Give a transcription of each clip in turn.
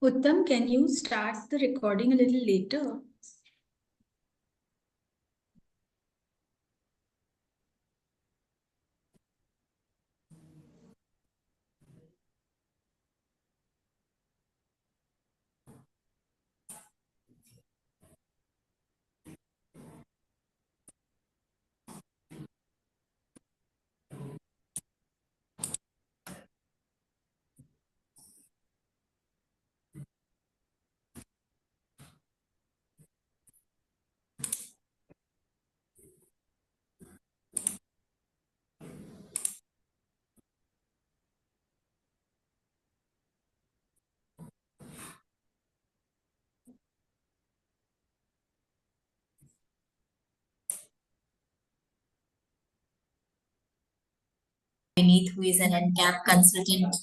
Uttam, can you start the recording a little later? Vineet, who is an NCAP consultant.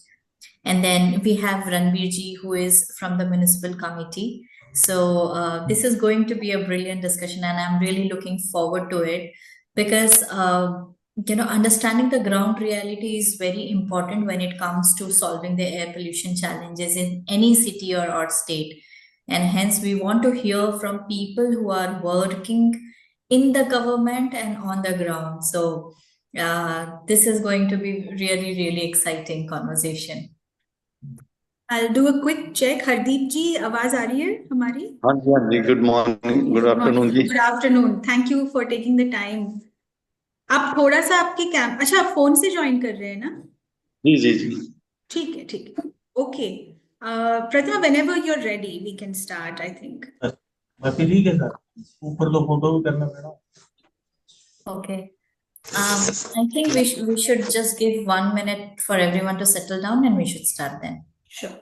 And then we have Ranveer ji, who is from the municipal committee. So this is going to be a brilliant discussion, and I'm really looking forward to it because understanding the ground reality is very important when it comes to solving the air pollution challenges in any city or state. And hence, we want to hear from people who are working in the government and on the ground. So this is going to be really, really exciting conversation. I'll do a quick check. Hardeep ji, आवाज आ रही है हमारी? हाँ जी, good morning, good afternoon ji. Good afternoon. Thank you for taking the time. आप थोड़ा सा आपकी अच्छा आप फोन से ज्वाइन कर रहे हैं ना? जी जी जी। ठीक है। Okay. Pratima, whenever you're ready, we can start, I think. बाकी ठीक है सर, ऊपर तो फोटो भी करना पड़ा। Okay. I think we should just give 1 minute for everyone to settle down, and we should start then. Sure.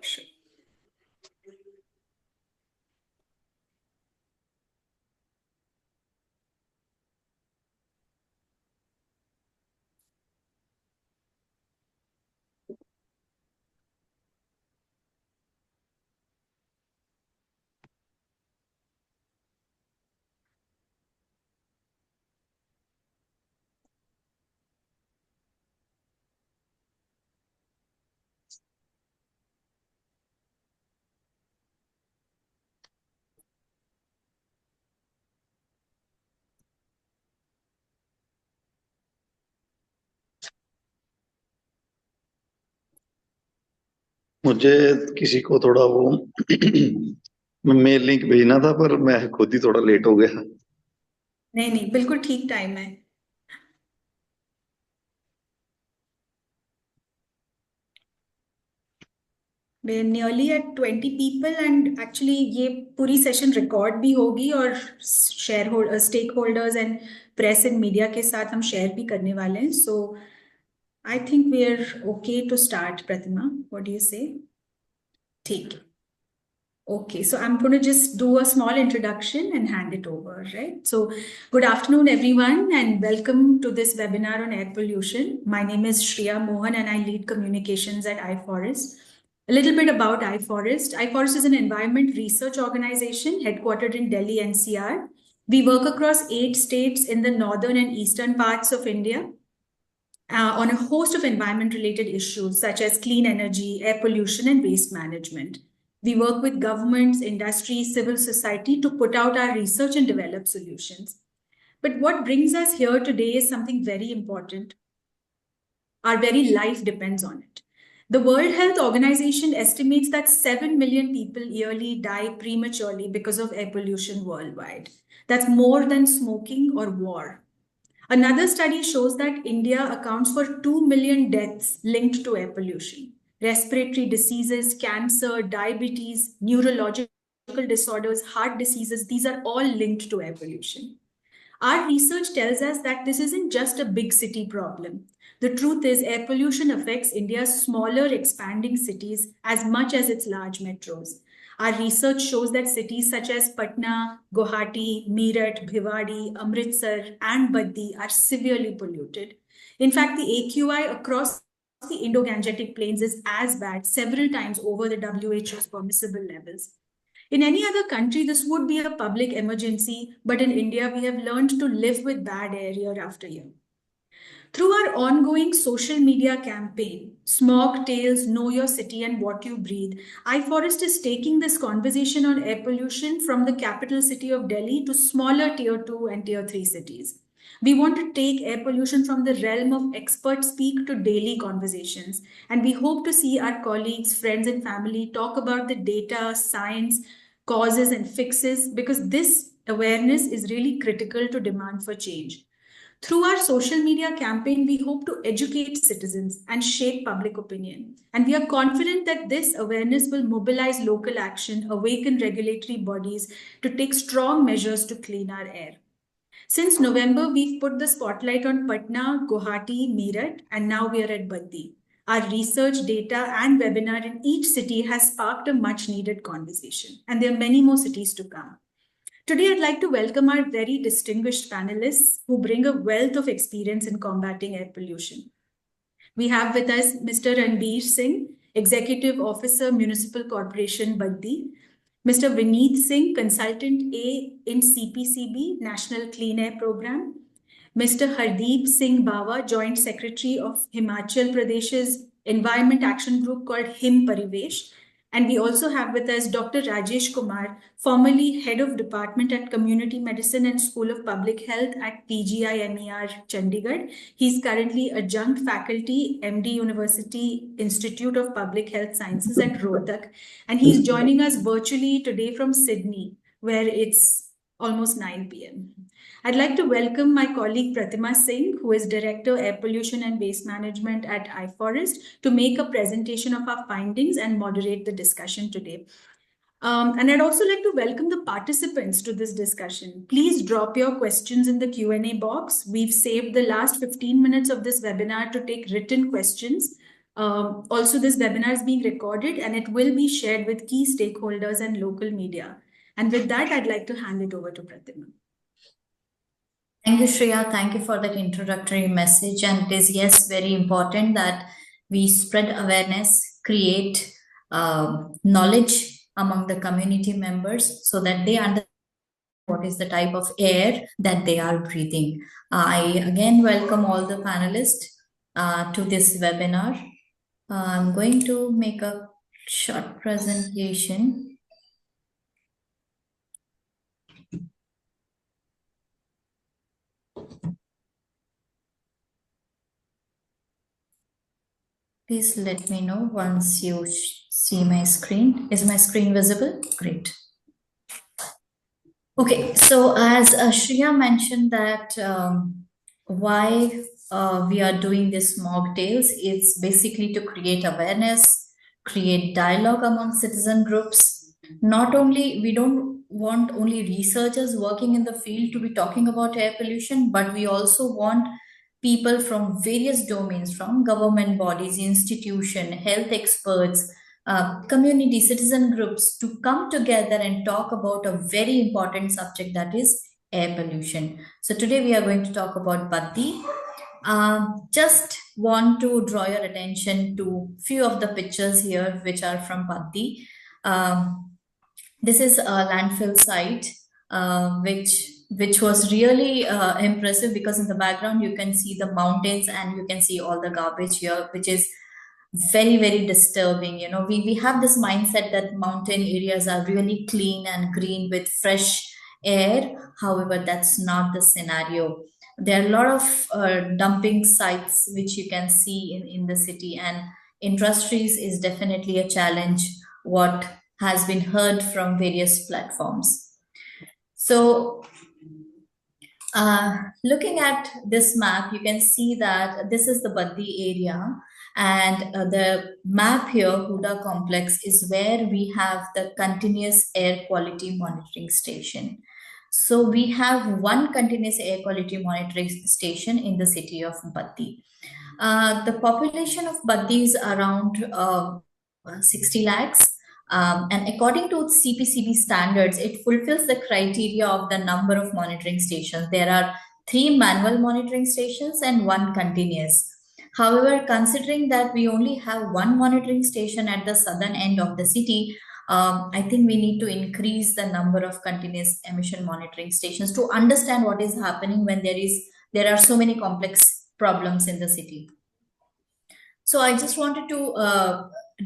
मुझे किसी को थोड़ा वो मेल लिंक भेजना था, पर मैं खुद ही थोड़ा लेट हो गया। नहीं, बिल्कुल ठीक टाइम है। We're nearly at 20 people, and actually ये पूरी सेशन रिकॉर्ड भी होगी और stakeholders and press and media के साथ हम शेयर भी करने वाले हैं। So I think we are okay to start. Pratima, what do you say? ठीक है। Okay, so I'm going to just do a small introduction and hand it over, right? So, good afternoon, everyone, and welcome to this webinar on air pollution. My name is Shreya Mohan, and I lead communications at iForest. A little bit about iForest. iForest is an environment research organization headquartered in Delhi NCR. We work across 8 states in the northern and eastern parts of India on a host of environment-related issues such as clean energy, air pollution, and waste management. We work with governments, industry, civil society to put out our research and develop solutions. But what brings us here today is something very important. Our very life depends on it. The World Health Organization estimates that 7 million people yearly die prematurely because of air pollution worldwide. That's more than smoking or war. Another study shows that India accounts for 2 million deaths linked to air pollution. Respiratory diseases, cancer, diabetes, neurological disorders, heart diseases, these are all linked to air pollution. Our research tells us that this isn't just a big city problem. The truth is, air pollution affects India's smaller, expanding cities as much as its large metros. Our research shows that cities such as Patna, Guwahati, Meerut, Bhiwadi, Amritsar, and Baddi are severely polluted. In fact, the AQI across the Indo-Gangetic Plains is as bad, several times over the WHO's permissible levels. In any other country, this would be a public emergency, but in India, we have learned to live with bad air year after year. Through our ongoing social media campaign, Smog Tales, Know Your City and What You Breathe, iForest is taking this conversation on air pollution from the capital city of Delhi to smaller tier 2 and tier 3 cities. We want to take air pollution from the realm of expert speak to daily conversations. And we hope to see our colleagues, friends, and family talk about the data, science, causes, and fixes, because this awareness is really critical to demand for change. Through our social media campaign, we hope to educate citizens and shape public opinion. And we are confident that this awareness will mobilize local action, awaken regulatory bodies to take strong measures to clean our air. Since November, we've put the spotlight on Patna, Guwahati, Meerut, and now we are at Baddi. Our research, data, and webinar in each city has sparked a much needed conversation, and there are many more cities to come. Today, I'd like to welcome our very distinguished panelists who bring a wealth of experience in combating air pollution. We have with us Mr. Ranbir Singh, Executive Officer, Municipal Corporation, Baddi; Mr. Vineet Singh, Consultant A in CPCB, National Clean Air Program; Mr. Hardeep Singh Bawa, Joint Secretary of Himachal Pradesh's Environment Action Group called Him Parivesh. And we also have with us Dr. Rajesh Kumar, formerly Head of Department at Community Medicine and School of Public Health at PGI-MER, Chandigarh. He's currently Adjunct Faculty, MD University Institute of Public Health Sciences at Rohtak. And he's joining us virtually today from Sydney, where it's almost 9 p.m. I'd like to welcome my colleague Pratima Singh, who is Director Air Pollution and Waste Management at iForest, to make a presentation of our findings and moderate the discussion today. And I'd also like to welcome the participants to this discussion. Please drop your questions in the Q&A box. We've saved the last 15 minutes of this webinar to take written questions. Also, this webinar is being recorded and it will be shared with key stakeholders and local media. And with that, I'd like to hand it over to Pratima. Thank you, Shreya. Thank you for that introductory message. And it is, yes, very important that we spread awareness, create knowledge among the community members so that they understand what is the type of air that they are breathing. I again welcome all the panelists to this webinar. I'm going to make a short presentation. Please let me know once you see my screen. Is my screen visible? Great. Okay, so as Shreya mentioned that why we are doing this Smog Tales, it's basically to create awareness, create dialogue among citizen groups. Not only, we don't want only researchers working in the field to be talking about air pollution, but we also want people from various domains, from government bodies, institution, health experts, community, citizen groups to come together and talk about a very important subject, that is air pollution. So today we are going to talk about Baddi. Just want to draw your attention to few of the pictures here which are from Baddi. This is a landfill site which was really impressive, because in the background you can see the mountains and you can see all the garbage here, which is very, very disturbing. You know, we have this mindset that mountain areas are really clean and green with fresh air. However, that's not the scenario. There are a lot of dumping sites which you can see in the city, and industries is definitely a challenge, what has been heard from various platforms. So looking at this map, you can see that this is the Baddi area, and the map here, Huda Complex, is where we have the continuous air quality monitoring station. So we have one continuous air quality monitoring station in the city of Baddi. The population of Baddi is around 60 lakhs. And according to CPCB standards, it fulfills the criteria of the number of monitoring stations. There are 3 manual monitoring stations and 1 continuous. However, considering that we only have 1 monitoring station at the southern end of the city, I think we need to increase the number of continuous emission monitoring stations to understand what is happening when there are so many complex problems in the city. So I just wanted to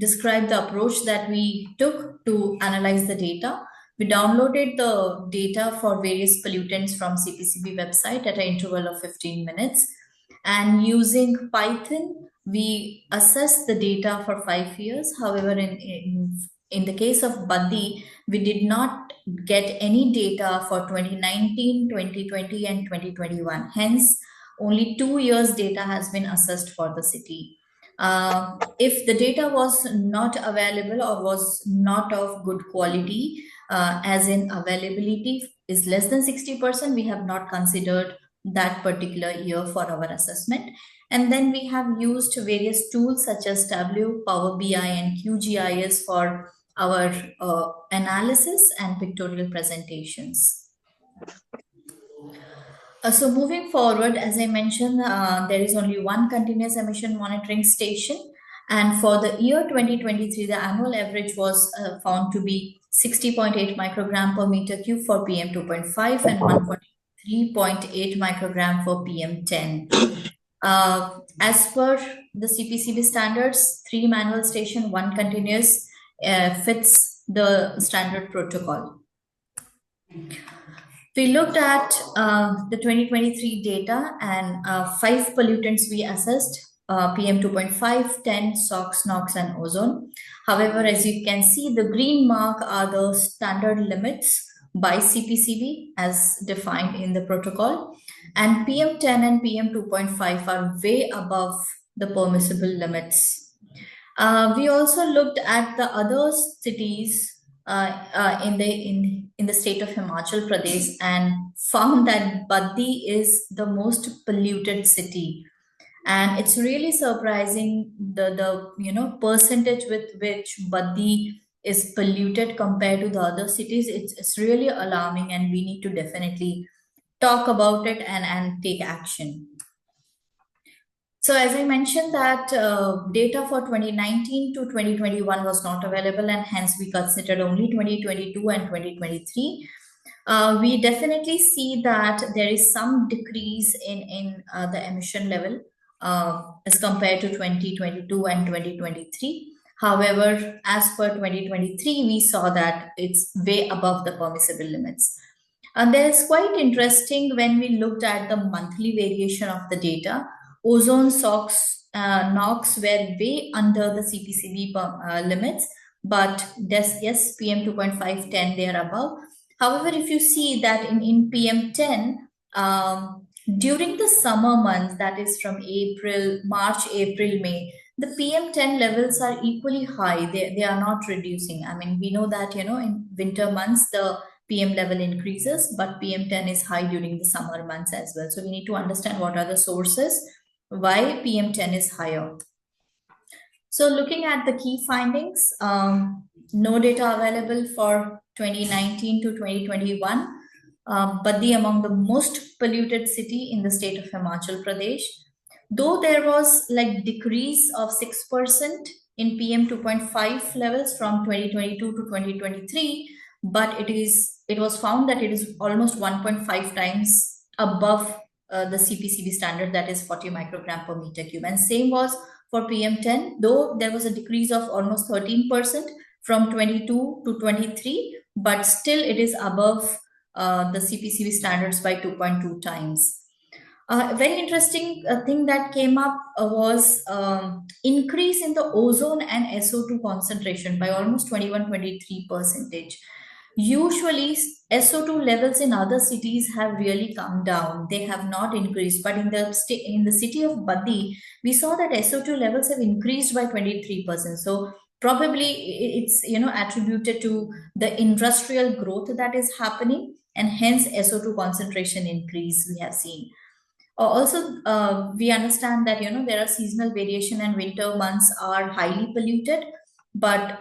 describe the approach that we took to analyze the data. We downloaded the data for various pollutants from CPCB website at an interval of 15 minutes. And using Python, we assessed the data for 5 years. However, in the case of Baddi, we did not get any data for 2019, 2020, and 2021. Hence, only 2 years data has been assessed for the city. If the data was not available or was not of good quality, as in availability is less than 60%, we have not considered that particular year for our assessment. And then we have used various tools such as Tableau, Power BI, and QGIS for our analysis and pictorial presentations. So moving forward, as I mentioned, there is only one continuous emission monitoring station. And for the year 2023, the annual average was found to be 60.8 microgram per meter cube for PM 2.5 and 143.8 microgram for PM10. As per the CPCB standards, 3 manual station, 1 continuous fits the standard protocol. We looked at the 2023 data and 5 pollutants we assessed, PM 2.5, 10, SOx, NOx, and ozone. However, as you can see, the green mark are the standard limits by CPCB as defined in the protocol. And PM10 and PM 2.5 are way above the permissible limits. We also looked at the other cities in the state of Himachal Pradesh and found that Baddi is the most polluted city. And it's really surprising the percentage with which Baddi is polluted compared to the other cities. It's really alarming, and we need to definitely talk about it and take action. So as I mentioned that data for 2019 to 2021 was not available, and hence we considered only 2022 and 2023. We definitely see that there is some decrease in the emission level as compared to 2022 and 2023. However, as per 2023, we saw that it's way above the permissible limits. And there's quite interesting when we looked at the monthly variation of the data. Ozone, SOx, NOx were way under the CPCB limits, but yes, PM 2.5, 10, they are above. However, if you see that in PM10, during the summer months, that is from March, April, May, the PM10 levels are equally high. They are not reducing. I mean, we know that, in winter months, the PM level increases, but PM10 is high during the summer months as well. So we need to understand what are the sources why PM10 is higher. So looking at the key findings, no data available for 2019 to 2021, Baddi among the most polluted city in the state of Himachal Pradesh. Though there was like decrease of 6% in PM 2.5 levels from 2022 to 2023, but it was found that it is almost 1.5 times above the CPCB standard, that is 40 microgram per meter cube. And same was for PM10, though there was a decrease of almost 13% from 22 to 23, but still it is above the CPCB standards by 2.2 times. A very interesting thing that came up was increase in the ozone and SO2 concentration by almost 21-23%. Usually SO2 levels in other cities have really come down. They have not increased, but in the city of Baddi, we saw that SO2 levels have increased by 23%. So probably it's attributed to the industrial growth that is happening, and hence SO2 concentration increase we have seen. Also, we understand that there are seasonal variation and winter months are highly polluted, but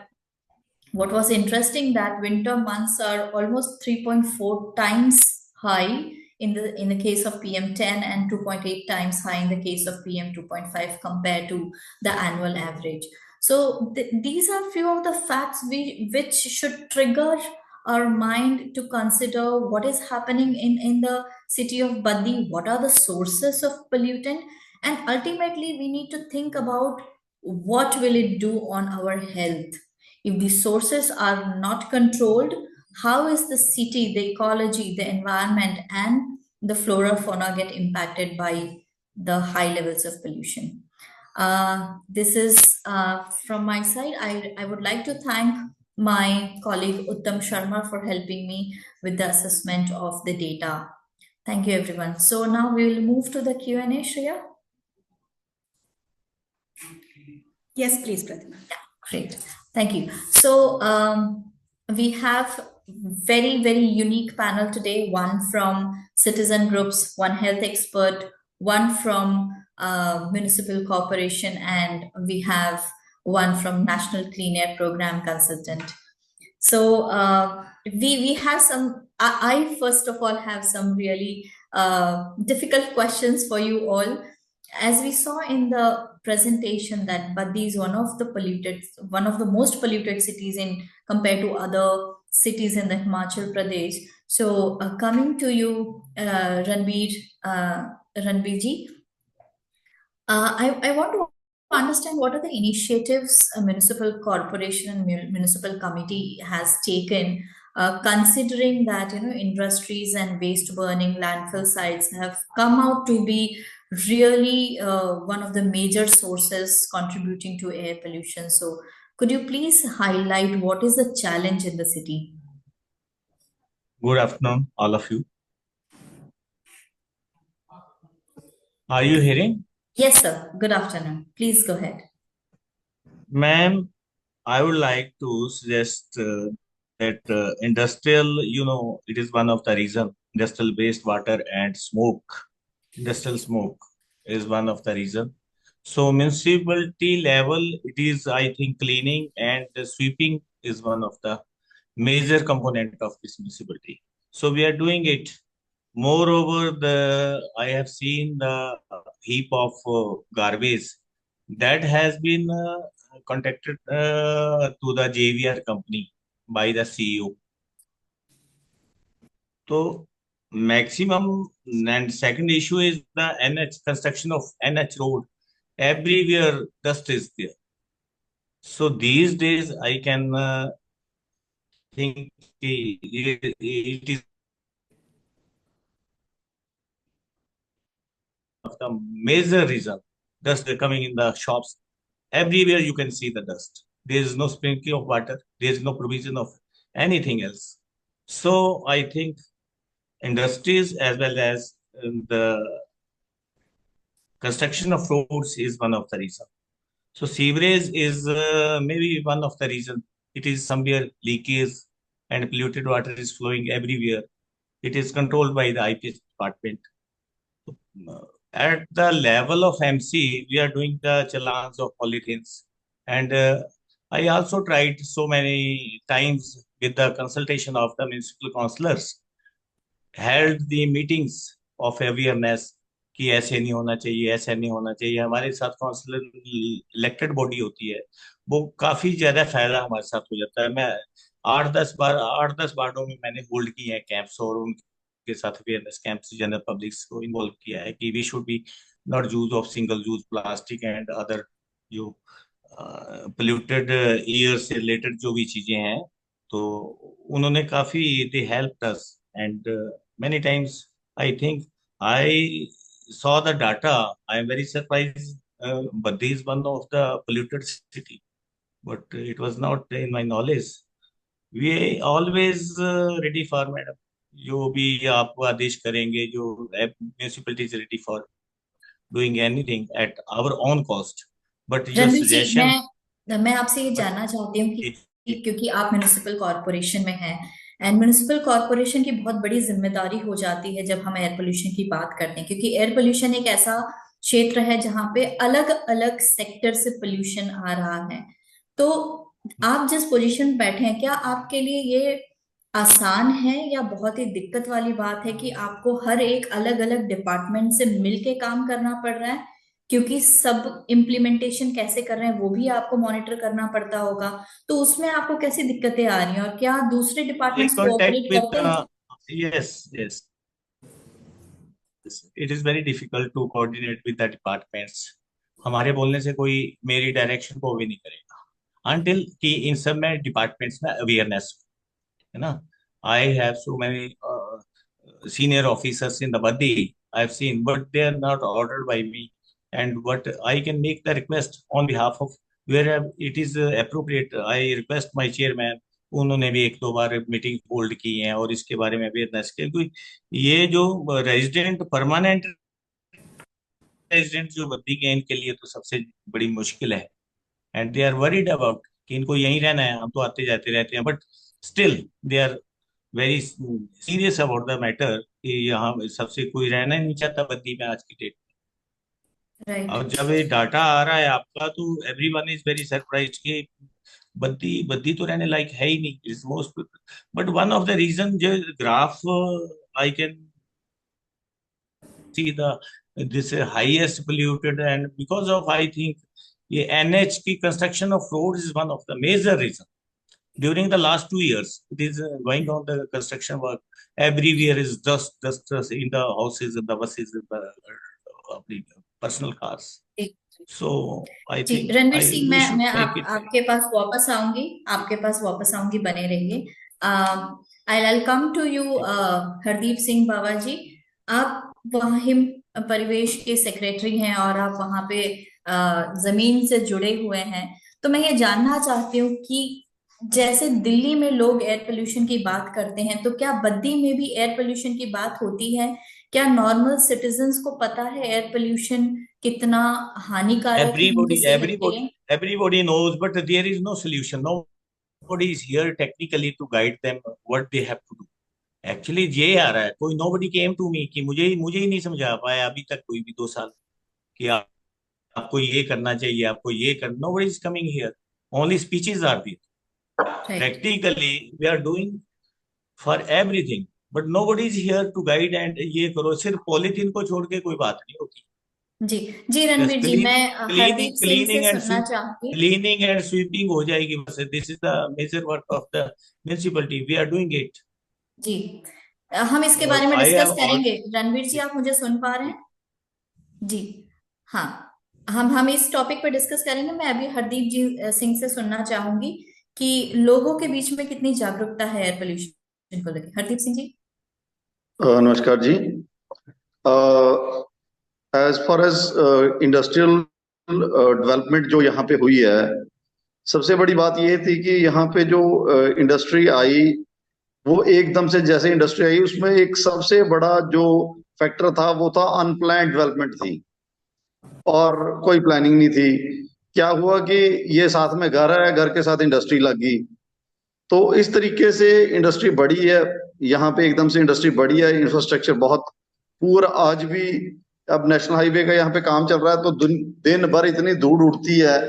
what was interesting that winter months are almost 3.4 times high in the case of PM10 and 2.8 times high in the case of PM 2.5 compared to the annual average. So these are few of the facts which should trigger our mind to consider what is happening in the city of Baddi, what are the sources of pollutant, And ultimately, we need to think about what will it do on our health. If the sources are not controlled, how is the city, the ecology, the environment, and the flora fauna get impacted by the high levels of pollution? This is from my side. I would like to thank my colleague Uttam Sharma for helping me with the assessment of the data. Thank you, everyone. So now we will move to the Q&A, Shreya. Yes, please, Pratima. Great. Thank you. So we have very, very unique panel today, one from citizen groups, one health expert, one from municipal corporation, and we have one from National Clean Air Program consultant. So we have some, I first of all have some really difficult questions for you all. As we saw in the presentation that Baddi is one of the most polluted cities in compared to other cities in the Himachal Pradesh. So coming to you, Ranbir ji, I want to understand what are the initiatives a municipal corporation and municipal committee has taken, considering that industries and waste burning landfill sites have come out to be really one of the major sources contributing to air pollution. So could you please highlight what is the challenge in the city? Good afternoon, all of you. Are you hearing? Yes, sir. Good afternoon. Please go ahead. Ma'am, I would like to suggest that industrial, it is one of the reason. Industrial wastewater and smoke, industrial smoke is one of the reason. So municipality level, it is, I think, cleaning and sweeping is one of the major component of this municipality. So we are doing it. Moreover, I have seen the heap of garbage that has been contacted to the JVR company by the CEO. So maximum, and second issue is the NH construction of NH road. Everywhere dust is there. So these days I can think it is the major reason. Dust coming in the shops. Everywhere you can see the dust. There is no sprinkling of water. There is no provision of anything else. So I think industries as well as the construction of roads is one of the reason. So sewerage is maybe one of the reason. It is somewhere leakage and polluted water is flowing everywhere. It is controlled by the IPS department. At the level of MC, we are doing the challans of polythenes. And I also tried so many times with the consultation of the municipal councillors, held the meetings of awareness कि ऐसे नहीं होना चाहिए, ऐसा नहीं होना चाहिए. हमारे साथ काउंसलर इलेक्टेड बॉडी होती है, वो काफी ज्यादा फायदा हमारे साथ हो जाता है. मैं 8-10 वार्डों में मैंने होल्ड किए हैं कैंप्स और उनके साथ अवेयरनेस कैंप्स जनरल पब्लिक को इन्वॉल्व किया है कि we should be not use of single use plastic and other जो पोल्यूटेड एयर से रिलेटेड जो भी चीजें हैं. तो उन्होंने काफी they help us and many times I think I saw the data. I am very surprised. But this is one of the polluted city, but it was not in my knowledge. We always ready for madam. जो भी आप आदेश करेंगे, जो municipality is ready for doing anything at our own cost. But your Ranveer ji, suggestion. मैं आपसे ये but जानना चाहती हूँ कि क्योंकि आप म्युनिसिपल कॉरपोरेशन में हैं एंड म्युनिसिपल कॉरपोरेशन की बहुत बड़ी जिम्मेदारी हो जाती है जब हम एयर पोल्यूशन की बात करते हैं, क्योंकि एयर पोल्यूशन एक ऐसा क्षेत्र है जहाँ पे अलग अलग सेक्टर से पोल्यूशन आ रहा है. तो आप जिस पोजीशन में बैठे हैं, क्या आपके लिए ये आसान है या बहुत ही दिक्कत वाली बात है कि आपको हर एक अलग अलग डिपार्टमेंट से मिलके काम करना पड़ रहा है, क्योंकि सब इम्प्लीमेंटेशन कैसे कर रहे हैं वो भी आपको मॉनिटर करना पड़ता होगा. तो उसमें आपको कैसी दिक्कतें आ रही हैं और क्या दूसरे in departments contact cooperate with करते हैं? yes. it is very difficult to coordinate with the departments. हमारे बोलने से कोई मेरी डायरेक्शन को भी नहीं करेगा until कि इन सब में डिपार्टमेंट्स में अवेयरनेस है ना. I have so many senior officers in the Badi I've seen, but they are not ordered by me. And what I can make the request on behalf of where it is appropriate, I request my chairman. उन्होंने भी एक दो बार meeting hold की है और इसके बारे में अवेयरनेस के, क्योंकि ये जो रेजिडेंट परमानेंट रेजिडेंट जो बद्दी के हैं, इनके लिए तो सबसे बड़ी मुश्किल है. And they are worried about कि इनको यहीं रहना है, हम तो आते जाते रहते हैं, but still they are very serious about the matter कि यहाँ सबसे कोई रहना ही नहीं चाहता बद्दी में आज की डेट में. राइट. और जब ये डाटा आ रहा है आपका तो एवरीवन इज वेरी सरप्राइज्ड कि बद्दी तो रहने लायक है ही नहीं. Is most, but one of the reason जो graph I can see the this highest polluted, and because of I think ये NH की construction of roads is one of the major reason. During the last 2 years, it is going on the construction work. Everywhere is dust in the houses, in the buses, in the personal cars. So I जी think Ranveer we Singh, मैं should मैं take it. आपके पास वापस आऊंगी, बने रहिए. I'll come to you, Hardeep Singh बाबा जी. आप वहाँ हिम परिवेश के सेक्रेटरी हैं और आप वहाँ पे जमीन से जुड़े हुए हैं. तो मैं ये जानना चाहती हूँ कि जैसे दिल्ली में लोग एयर पोल्यूशन की बात करते हैं, तो क्या बद्दी में भी एयर पोल्यूशन की बात होती है? क्या नॉर्मल सिटीजन्स को पता है एयर पोल्यूशन कितना हानिकारक है उनकी सेहत के लिए? Everybody knows, but there is no solution. Nobody is here technically to guide them what they have to do. Actually ये आ रहा है, कोई nobody came to me कि मुझे ही नहीं समझा पाया अभी तक कोई भी 2 साल कि आपको ये करना चाहिए, आपको ये करना. Nobody is coming here. Only speeches are there. Right. Practically we are doing for everything, but nobody is here to guide and ये करो. सिर्फ पॉलिथीन को छोड़ के कोई बात नहीं होती. जी रणवीर जी, मैं हरदीप सिंह से सुनना चाहूंगी. क्लीनिंग एंड स्वीपिंग हो जाएगी बस. This is the major work of the municipality. We are doing it. जी, हम इसके बारे में डिस्कस करेंगे. रणवीर जी, आप मुझे सुन पा रहे हैं? जी हाँ, हम इस टॉपिक पर डिस्कस करेंगे. मैं अभी हरदीप जी सिंह से सुनना चाहूंगी कि लोगों के बीच में कितनी जागरूकता है एयर पोल्यूशन को लेकर. हरदीप सिंह जी. नमस्कार जी. As far as industrial development जो यहाँ पे हुई है, सबसे बड़ी बात ये थी कि यहाँ पे जो इंडस्ट्री आई, वो एकदम से जैसे इंडस्ट्री आई उसमें एक सबसे बड़ा जो फैक्टर था वो था अनप्लान्ड डेवलपमेंट थी और कोई प्लानिंग नहीं थी. क्या हुआ कि ये साथ में घर है, घर के साथ इंडस्ट्री लग गई. तो इस तरीके से इंडस्ट्री बढ़ी है यहाँ पे, एकदम से इंडस्ट्री बढ़ी है. इंफ्रास्ट्रक्चर बहुत पूरा, आज भी अब नेशनल हाईवे का यहाँ पे काम चल रहा है तो दिन भर इतनी धूल उड़ती है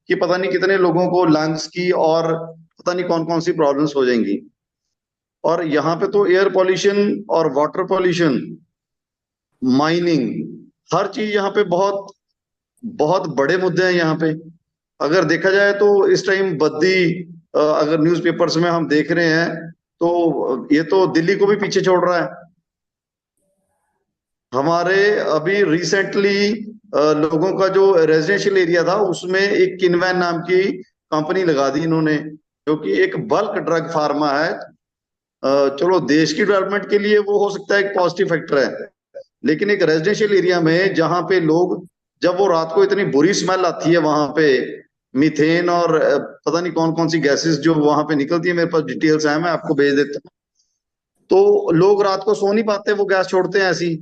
कि पता नहीं कितने लोगों को लंग्स की और पता नहीं कौन कौन सी प्रॉब्लम्स हो जाएंगी. और यहाँ पे तो एयर पॉल्यूशन और वाटर पॉल्यूशन, माइनिंग, हर चीज यहाँ पे बहुत बहुत बड़े मुद्दे हैं यहाँ पे. अगर देखा जाए तो इस टाइम बद्दी, अगर न्यूज़पेपर्स में हम देख रहे हैं तो ये तो दिल्ली को भी पीछे छोड़ रहा है. हमारे अभी रिसेंटली लोगों का जो रेजिडेंशियल एरिया था उसमें एक किनवैन नाम की कंपनी लगा दी इन्होंने, जो कि एक बल्क ड्रग फार्मा है. चलो देश की डेवलपमेंट के लिए वो हो सकता है एक पॉजिटिव फैक्टर है, लेकिन एक रेजिडेंशियल एरिया में जहां पे लोग, जब वो रात को इतनी बुरी स्मेल आती है वहां पे, मीथेन और पता नहीं कौन कौन सी गैसेस जो वहां पे निकलती है, मेरे पास डिटेल्स हैं, मैं आपको भेज देता हूँ. तो लोग रात को सो नहीं पाते, वो गैस छोड़ते हैं ऐसी.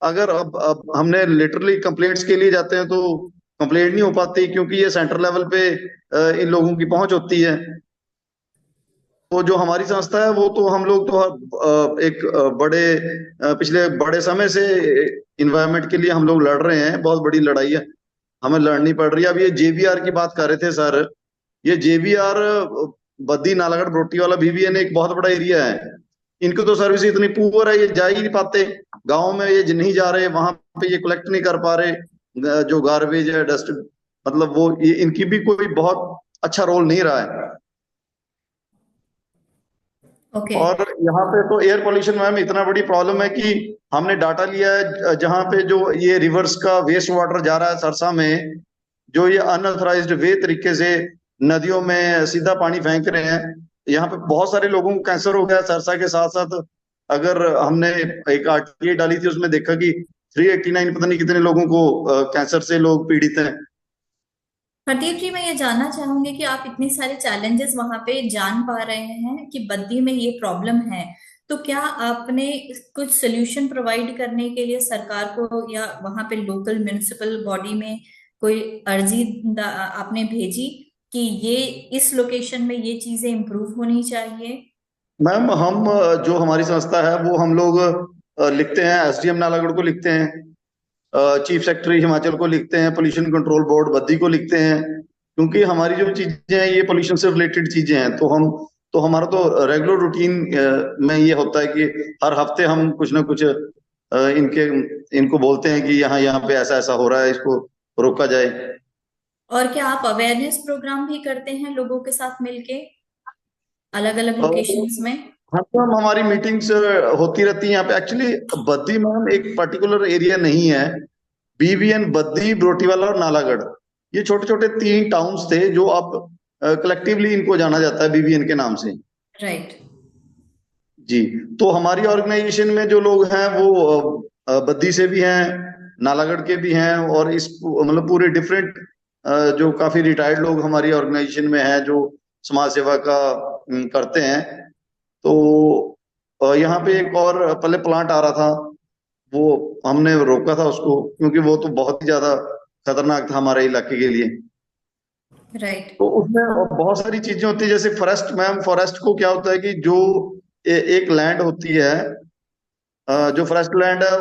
अगर अब हमने लिटरली कंप्लेंट्स के लिए जाते हैं तो कंप्लेंट नहीं हो पाती क्योंकि ये सेंटर लेवल पे इन लोगों की पहुंच होती है. तो जो हमारी संस्था है वो तो हम लोग तो एक पिछले बड़े समय से इन्वायरमेंट के लिए हम लोग लड़ रहे हैं. बहुत बड़ी लड़ाई है, हमें लड़नी पड़ रही है. अब ये JBR की बात कर रहे थे सर, ये JBR बद्दी नालागढ़ ब्रोटी वाला BBN एक बहुत बड़ा एरिया है. इनकी तो सर्विस इतनी पुअर है, ये जा ही नहीं पाते. गाँव में ये नहीं जा रहे, वहां पे ये कलेक्ट नहीं कर पा रहे जो गार्बेज है, डस्ट, मतलब वो इनकी भी कोई बहुत अच्छा रोल नहीं रहा है. ओके। और यहाँ पे तो एयर पोल्यूशन मैम इतना बड़ी प्रॉब्लम है कि हमने डाटा लिया है जहाँ पे जो ये रिवर्स का वेस्ट वाटर जा रहा है सरसा में, जो ये अनऑथराइज्ड वे तरीके से नदियों में सीधा पानी फेंक रहे हैं, यहाँ पे बहुत सारे लोगों को कैंसर हो गया सरसा के साथ साथ। अगर हमने एक आरटीआई डाली थी उसमें देखा कि 389 पता नहीं कितने लोगों को कैंसर से लोग पीड़ित हैं। हरदीप जी, मैं ये जानना चाहूंगी कि आप इतनी सारे चैलेंजेस वहां पे जान पा रहे हैं कि बद्दी में ये प्रॉब्लम है, तो क्या आपने कुछ सोल्यूशन प्रोवाइड करने के लिए सरकार को या वहां पे लोकल म्युनिसिपल बॉडी में कोई अर्जी आपने भेजी कि ये इस लोकेशन में ये चीजें इम्प्रूव होनी चाहिए? मैम हम जो हमारी संस्था है वो हम लोग लिखते हैं, एसडीएम नालागढ़ को लिखते हैं, चीफ सेक्रेटरी हिमाचल को लिखते हैं, पोल्यूशन कंट्रोल बोर्ड बद्दी को लिखते हैं, क्योंकि हमारी जो चीजें हैं ये पोल्यूशन से रिलेटेड चीजें हैं। तो हमारा तो रेगुलर रूटीन में ये होता है कि हर हफ्ते हम कुछ ना कुछ इनको बोलते हैं कि यहाँ यहाँ पे ऐसा ऐसा हो रहा है, इसको रोका जाए। और क्या आप अवेयरनेस प्रोग्राम भी करते हैं लोगों के साथ मिलके अलग अलग और लोकेशंस में? हाँ मैम, हमारी मीटिंग्स होती रहती हैं यहाँ पे। एक्चुअली बद्दी मैम एक पर्टिकुलर एरिया नहीं है, बीबीएन बद्दी, ब्रोटीवाला और नालागढ़, ये छोटे छोटे 3 टाउन्स थे जो अब कलेक्टिवली इनको जाना जाता है बीबीएन के नाम से। राइट। जी। तो हमारी ऑर्गेनाइजेशन में जो लोग हैं वो बद्दी से भी हैं, नालागढ़ के भी हैं, और इस मतलब पूरे डिफरेंट जो काफी रिटायर्ड लोग हमारी ऑर्गेनाइजेशन में हैं जो समाज सेवा का करते हैं। तो यहाँ पे एक और पहले प्लांट आ रहा था, वो हमने रोका था उसको क्योंकि वो तो बहुत ही ज्यादा खतरनाक था हमारे इलाके के लिए। राइट। तो उसमें बहुत सारी चीजें होती है, जैसे फॉरेस्ट मैम, फॉरेस्ट को क्या होता है कि जो एक लैंड होती है, जो फॉरेस्ट लैंड है,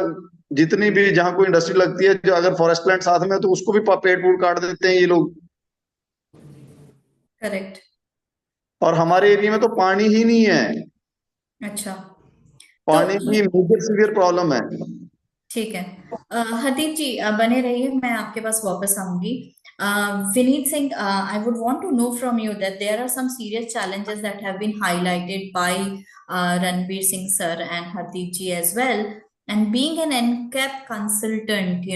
जितनी भी जहाँ कोई इंडस्ट्री लगती है, जो अगर फॉरेस्ट लैंड साथ में है तो उसको भी पेड़ पूड़ काट देते हैं ये लोग। करेक्ट। और हमारे एरिया में तो पानी ही नहीं है, अच्छा। तो पानी की मेजर सीवियर प्रॉब्लम है। ठीक है। हरदीप जी, बने रहिए, मैं आपके पास वापस आऊंगी। Vineet Singh, I would want to know from you that there are some serious challenges that have been highlighted by Ranveer Singh sir and Hardeep ji as well. And being an NCAP consultant,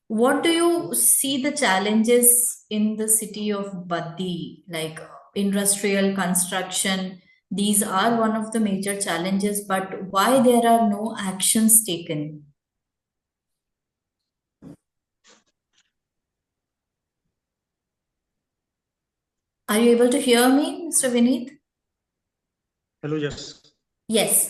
what do you see the challenges in the city of Baddi, like industrial construction? These are one of the major challenges, but why there are no actions taken? Are you able to hear me, Mr. Vineet? Hello, yes. Yes.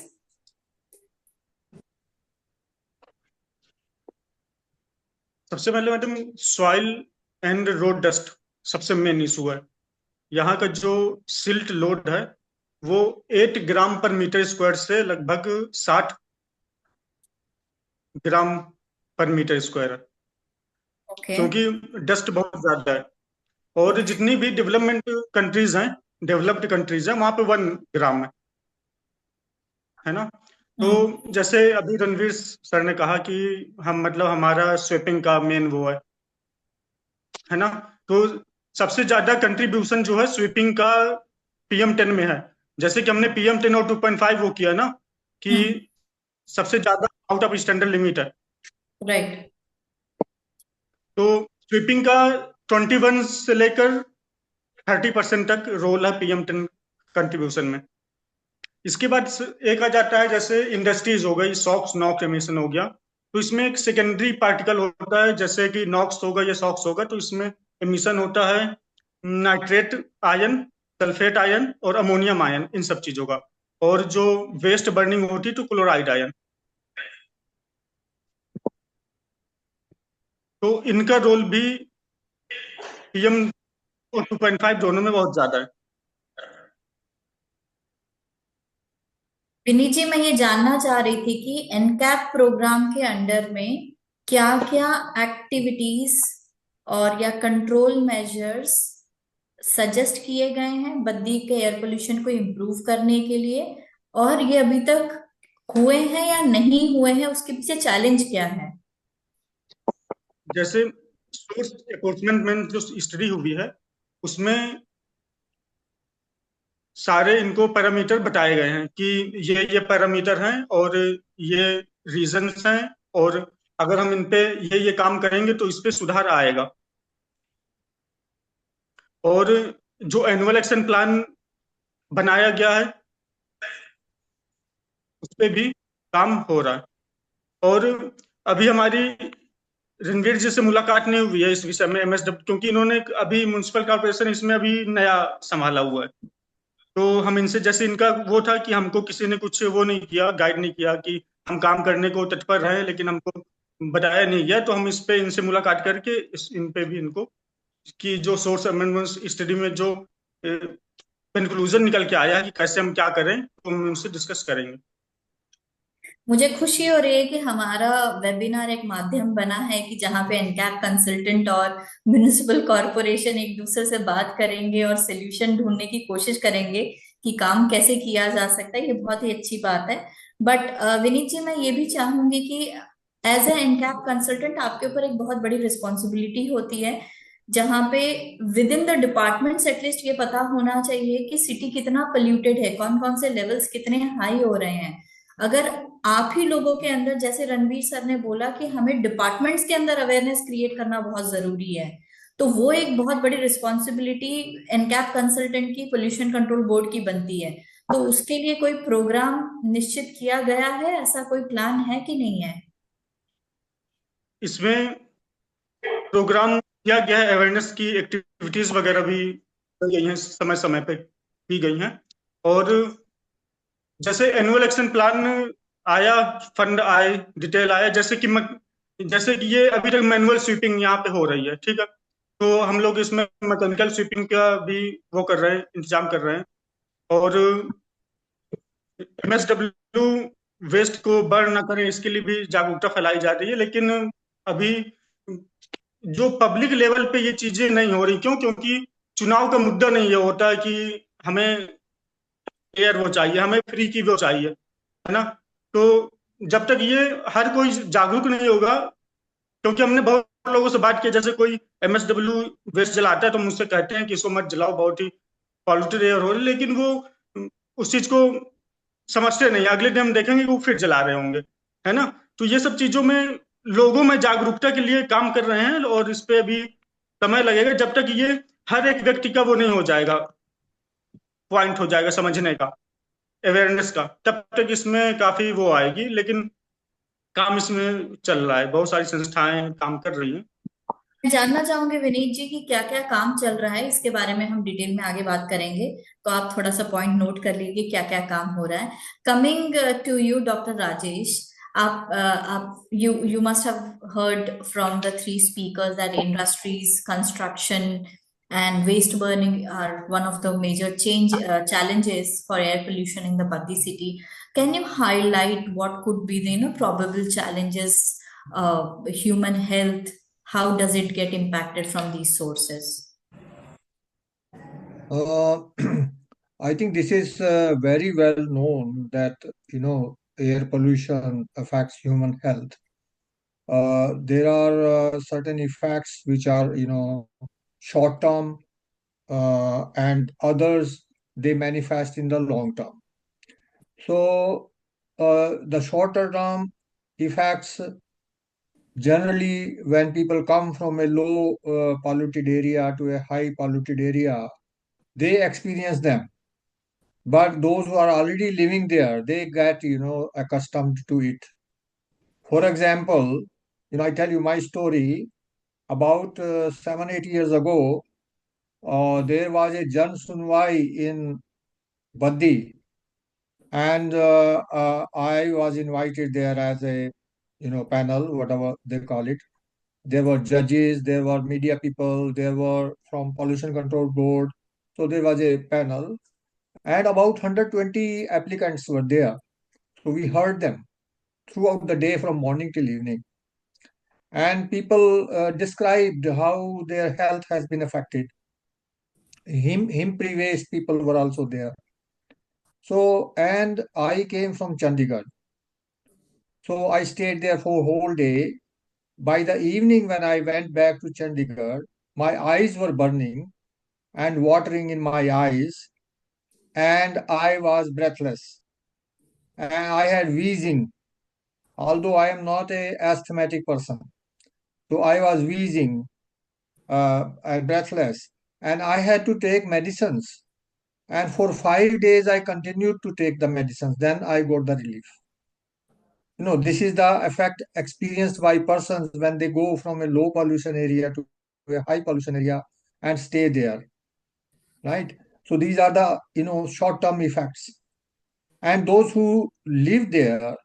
सबसे पहले madam, soil and road dust सबसे main issue है। यहाँ का जो silt load है वो 8 ग्राम पर मीटर स्क्वायर से लगभग 60 ग्राम पर मीटर स्क्वायर है, Okay. क्योंकि डस्ट बहुत ज्यादा है। और जितनी भी डेवलपमेंट कंट्रीज हैं, डेवलप्ड कंट्रीज हैं, वहां पे 1 ग्राम है ना। तो जैसे अभी रणवीर सर ने कहा कि हम मतलब हमारा स्वीपिंग का मेन वो है ना। तो सबसे ज्यादा कंट्रीब्यूशन जो है स्वीपिंग का PM10 में है। जैसे कि हमने PM10 और 2.5 वो किया ना, कि सबसे ज्यादा आउट ऑफ स्टैंडर्ड लिमिट है। राइट। तो स्वीपिंग का 21 से लेकर 30% तक रोल है PM10 कंट्रीब्यूशन में। इसके बाद एक आ जाता है जैसे इंडस्ट्रीज हो गई, सॉक्स नॉक्स एमिशन हो गया। तो इसमें एक सेकेंडरी पार्टिकल होता है, जैसे कि नॉक्स होगा या सॉक्स होगा, तो इसमें एमिशन होता है नाइट्रेट आयन, सल्फेट आयन और अमोनियम आयन, इन सब चीजों का। और जो वेस्ट बर्निंग होती है तो क्लोराइड आयन। तो इनका रोल भी PM और 2.5 दोनों में बहुत ज्यादा है। विनीत जी, मैं ये जानना चाह रही थी कि एनकैप प्रोग्राम के अंडर में क्या क्या एक्टिविटीज और या कंट्रोल मेजर्स सजेस्ट किए गए हैं बद्दी के एयर पोल्यूशन को इम्प्रूव करने के लिए, और ये अभी तक हुए हैं या नहीं हुए हैं, उसके पीछे चैलेंज क्या है? जैसे सोर्स एनफोर्समेंट में जो स्टडी हुई है उसमें सारे इनको पैरामीटर बताए गए हैं कि ये पैरामीटर हैं और ये रीजंस हैं, और अगर हम इन पे ये काम करेंगे तो इस पे सुधार आएगा। और जो एनुअल एक्शन प्लान बनाया गया है उस पे भी काम हो रहा है। और अभी हमारी रणवीर जी से मुलाकात नहीं हुई है इस विषय में एमएसडब्ल्यू, क्योंकि इन्होंने अभी म्युनिसिपल कॉर्पोरेशन इसमें अभी नया संभाला हुआ है। तो हम इनसे, जैसे इनका वो था कि हमको किसी ने कुछ वो नहीं किया, गाइड नहीं किया कि हम काम करने को तत्पर रहे, लेकिन हमको बताया नहीं गया, तो हम इस पे इनसे मुलाकात करके इन पे भी इनको कि जो सोर्स अमेंडमेंट स्टडी में जो कंक्लूजन निकल के आया है कि कैसे हम क्या करें, तो हम उनसे डिस्कस करेंगे। मुझे खुशी हो रही है कि हमारा वेबिनार एक माध्यम बना है कि जहाँ पे एनकैप कंसल्टेंट और म्युनिसिपल कॉरपोरेशन एक दूसरे से बात करेंगे और सोल्यूशन ढूंढने की कोशिश करेंगे कि काम कैसे किया जा सकता है। ये बहुत ही अच्छी बात है। बट विनीत जी, मैं ये भी चाहूंगी कि एज ए एनकैप कंसल्टेंट आपके ऊपर एक बहुत बड़ी रिस्पॉन्सिबिलिटी होती है, जहाँ पे with in the departments at least ये पता होना चाहिए कि सिटी कितना पोल्यूटेड है, कौन कौन से लेवल्स कितने हाई हो रहे हैं। अगर आप ही लोगों के अंदर, जैसे रणवीर सर ने बोला कि हमें डिपार्टमेंट्स के अंदर अवेयरनेस क्रिएट करना बहुत जरूरी है, तो वो एक बहुत बड़ी रिस्पॉन्सिबिलिटी एनकैप कंसल्टेंट की, पोल्यूशन कंट्रोल बोर्ड की बनती है। तो उसके लिए कोई प्रोग्राम निश्चित किया गया है, ऐसा कोई प्लान है कि नहीं है? इसमें प्रोग्राम किया गया है, अवेयरनेस की एक्टिविटीज वगैरह भी की गई हैं, समय समय पे की गई हैं। और जैसे एनुअल एक्शन प्लान आया, फंड आए, डिटेल आया, जैसे कि ये अभी तक मैनुअल स्वीपिंग यहाँ पे हो रही है, ठीक है, तो हम लोग इसमें मैकेनिकल स्वीपिंग का भी वो कर रहे हैं, इंतजाम कर रहे हैं। और एमएसडब्ल्यू वेस्ट को बर्न ना करें, इसके लिए भी जागरूकता फैलाई जा रही है। लेकिन अभी जो पब्लिक लेवल पे ये चीजें नहीं हो रही, क्यों? क्योंकि चुनाव का मुद्दा नहीं ये होता है कि हमें एयर वो चाहिए, हमें फ्री की वो चाहिए, है ना। तो जब तक ये हर कोई जागरूक नहीं होगा, क्योंकि हमने बहुत लोगों से बात की, जैसे कोई एमएसडब्ल्यू वेस्ट जलाता है तो मुझसे कहते हैं कि इसको मत जलाओ, बहुत ही पॉल्यूटेड एयर हो रही है, लेकिन वो उस चीज को समझते नहीं। अगले दिन हम देखेंगे कि वो फिर जला रहे होंगे, है ना। तो ये सब चीजों में लोगों में जागरूकता के लिए काम कर रहे हैं, और इस पे अभी समय लगेगा जब तक ये हर एक व्यक्ति का वो नहीं हो जाएगा, पॉइंट हो जाएगा समझने का, अवेयरनेस का, तब तक इसमें काफी वो आएगी। लेकिन काम इसमें चल रहा है, बहुत सारी संस्थाएं काम कर रही हैं। मैं जानना चाहूंगी विनीत जी कि क्या क्या काम चल रहा है, इसके बारे में हम डिटेल में आगे बात करेंगे। तो आप थोड़ा सा पॉइंट नोट कर लीजिए क्या क्या काम हो रहा है। Coming to you doctor Rajesh, आप you must have heard from the three speakers that industries, construction and waste burning are one of the major challenges for air pollution in the Baddi city. Can you highlight what could be the probable challenges, human health, how does it get impacted from these sources? I think this is very well known that air pollution affects human health. There are certain effects which are short term, and others they manifest in the long term. So the shorter term effects, generally when people come from a low polluted area to a high polluted area, they experience them. But those who are already living there, they get accustomed to it. For example, I tell you my story. About 7-8 years ago, there was a Jan Sunwai in Baddi, and I was invited there as a panel, whatever they call it. There were judges, there were media people, there were from Pollution Control Board. So there was a panel, and about 120 applicants were there. So we heard them throughout the day from morning till evening. And people described how their health has been affected. Him previous people were also there. So, and I came from Chandigarh. So I stayed there for a whole day. By the evening, when I went back to Chandigarh, my eyes were burning and watering in my eyes. and I was breathless. And I had wheezing, although I am not a asthmatic person. So I was wheezing, and breathless, and I had to take medicines. And for 5 days, I continued to take the medicines. Then I got the relief. This is the effect experienced by persons when they go from a low pollution area to a high pollution area and stay there, right? So these are the, short-term effects. And those who live there,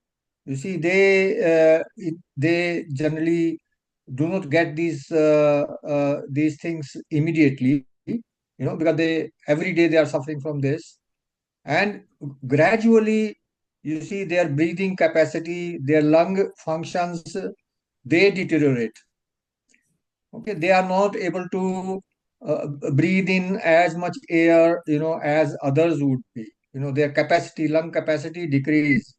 you see, they generally do not get these things immediately, because every day they are suffering from this. And gradually, you see, their breathing capacity, their lung functions, they deteriorate. Okay, they are not able to breathe in as much air, as others would be. Their lung capacity decrease.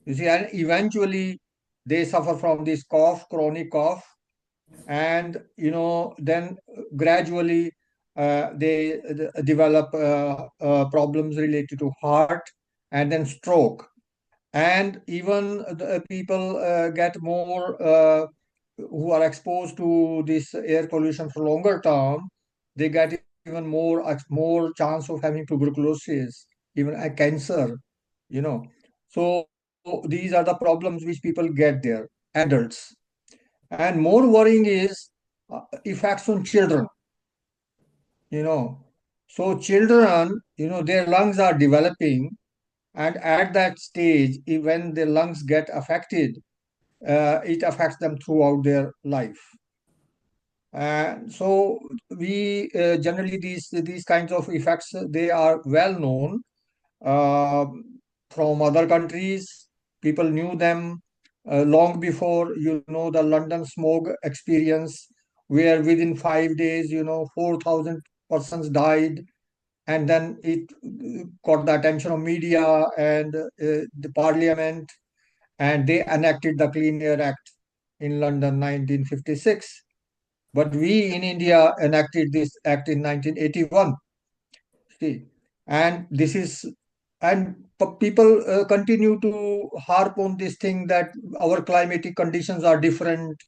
You see, and eventually they suffer from this chronic cough, and then gradually they develop problems related to heart, and then stroke. And even the people get more who are exposed to this air pollution for longer term. They get even more chance of having tuberculosis, even a cancer. So these are the problems which people get there, adults. And more worrying is effects on children. So children, their lungs are developing, and at that stage, when the lungs get affected, it affects them throughout their life. And so we generally these kinds of effects, they are well known uh, from other countries. People knew them long before, the London smog experience, where within 5 days, 4,000 persons died. And then it got the attention of media and the parliament, and they enacted the Clean Air Act in London 1956. But we in India enacted this act in 1981. See, and this is, and people continue to harp on this thing that our climatic conditions are different.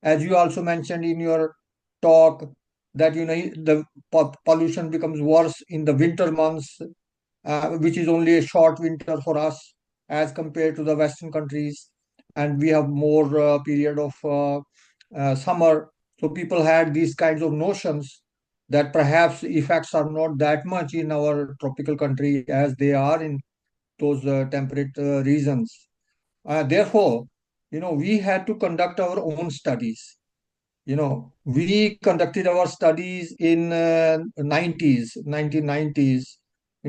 As you also mentioned in your talk, that the pollution becomes worse in the winter months, which is only a short winter for us as compared to the Western countries, and we have more period of summer. So people had these kinds of notions that perhaps effects are not that much in our tropical country as they are in those temperate regions. Therefore, we had to conduct our own studies. We conducted our studies in 1990s,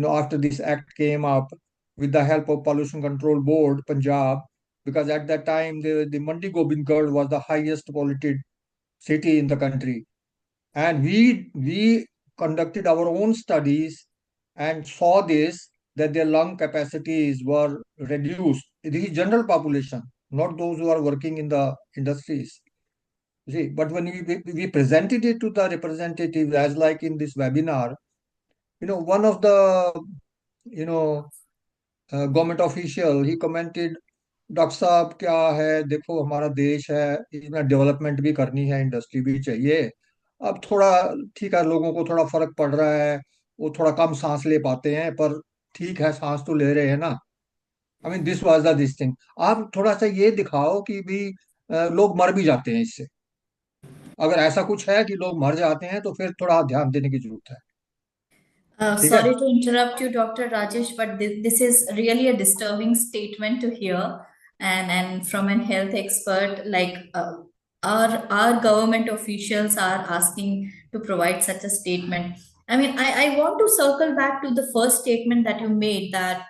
after this act came up, with the help of Pollution Control Board, Punjab, because at that time the Mandi Gobindgarh was the highest polluted city in the country. And we conducted our own studies and saw this, that their lung capacities were reduced. The general population, not those who are working in the industries. See, but when we presented it to the representatives, as like in this webinar, one of the, government official, he commented, doctor साहब क्या है, देखो हमारा देश है, इसमें development भी करनी है, इंडस्ट्री भी चाहिए, अब थोड़ा ठीक है, लोगों को थोड़ा फर्क पड़ रहा है, वो थोड़ा कम सांस ले पाते हैं, पर ठीक है, सांस तो ले रहे हैं ना. I mean this was the this thing. आप थोड़ा सा ये दिखाओ कि भी लोग मर भी जाते हैं इससे. अगर ऐसा कुछ है कि लोग मर जाते हैं, तो फिर थोड़ा ध्यान देने की जरूरत है. ठीक है. Sorry to interrupt you, Dr. Rajesh, but this is really a disturbing statement to hear, and from a health expert, like our government officials are asking to provide such a statement. I mean, I want to circle back to the first statement that you made, that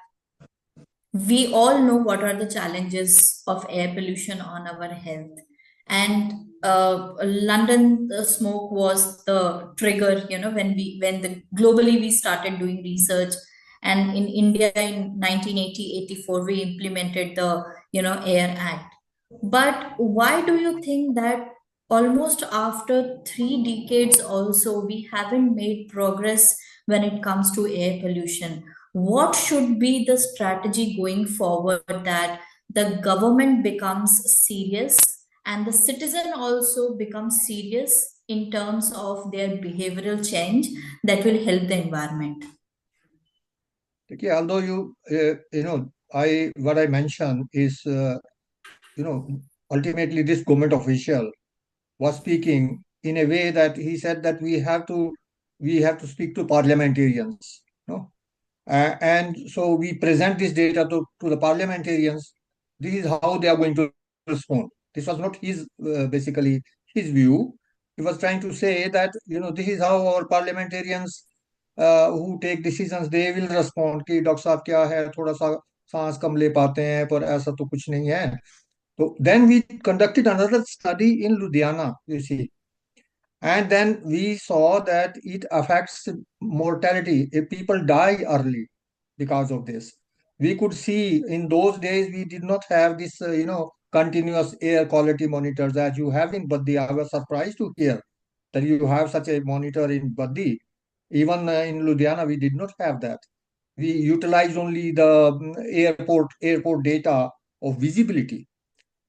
we all know what are the challenges of air pollution on our health. And London smoke was the trigger, globally we started doing research, and in India in 1984 we implemented the Air Act. But why do you think that almost after 3 decades also we haven't made progress when it comes to air pollution? what should be the strategy going forward that the government becomes serious and the citizen also becomes serious in terms of their behavioral change that will help the environment? Okay, although what I mentioned is, ultimately this government official was speaking in a way that he said that we have to speak to parliamentarians, and so we present this data to the parliamentarians. This is how they are going to respond. This was not his basically his view. He was trying to say that this is how our parliamentarians who take decisions they will respond कि doctor साहब क्या है थोड़ा सा सांस कम ले पाते हैं पर ऐसा तो कुछ नहीं है. So then we conducted another study in Ludhiana, you see, and then we saw that it affects mortality. If people die early because of this, we could see in those days we did not have this, continuous air quality monitors as you have in Baddi. I was surprised to hear that you have such a monitor in Baddi. Even in Ludhiana, we did not have that. We utilized only the airport data of visibility,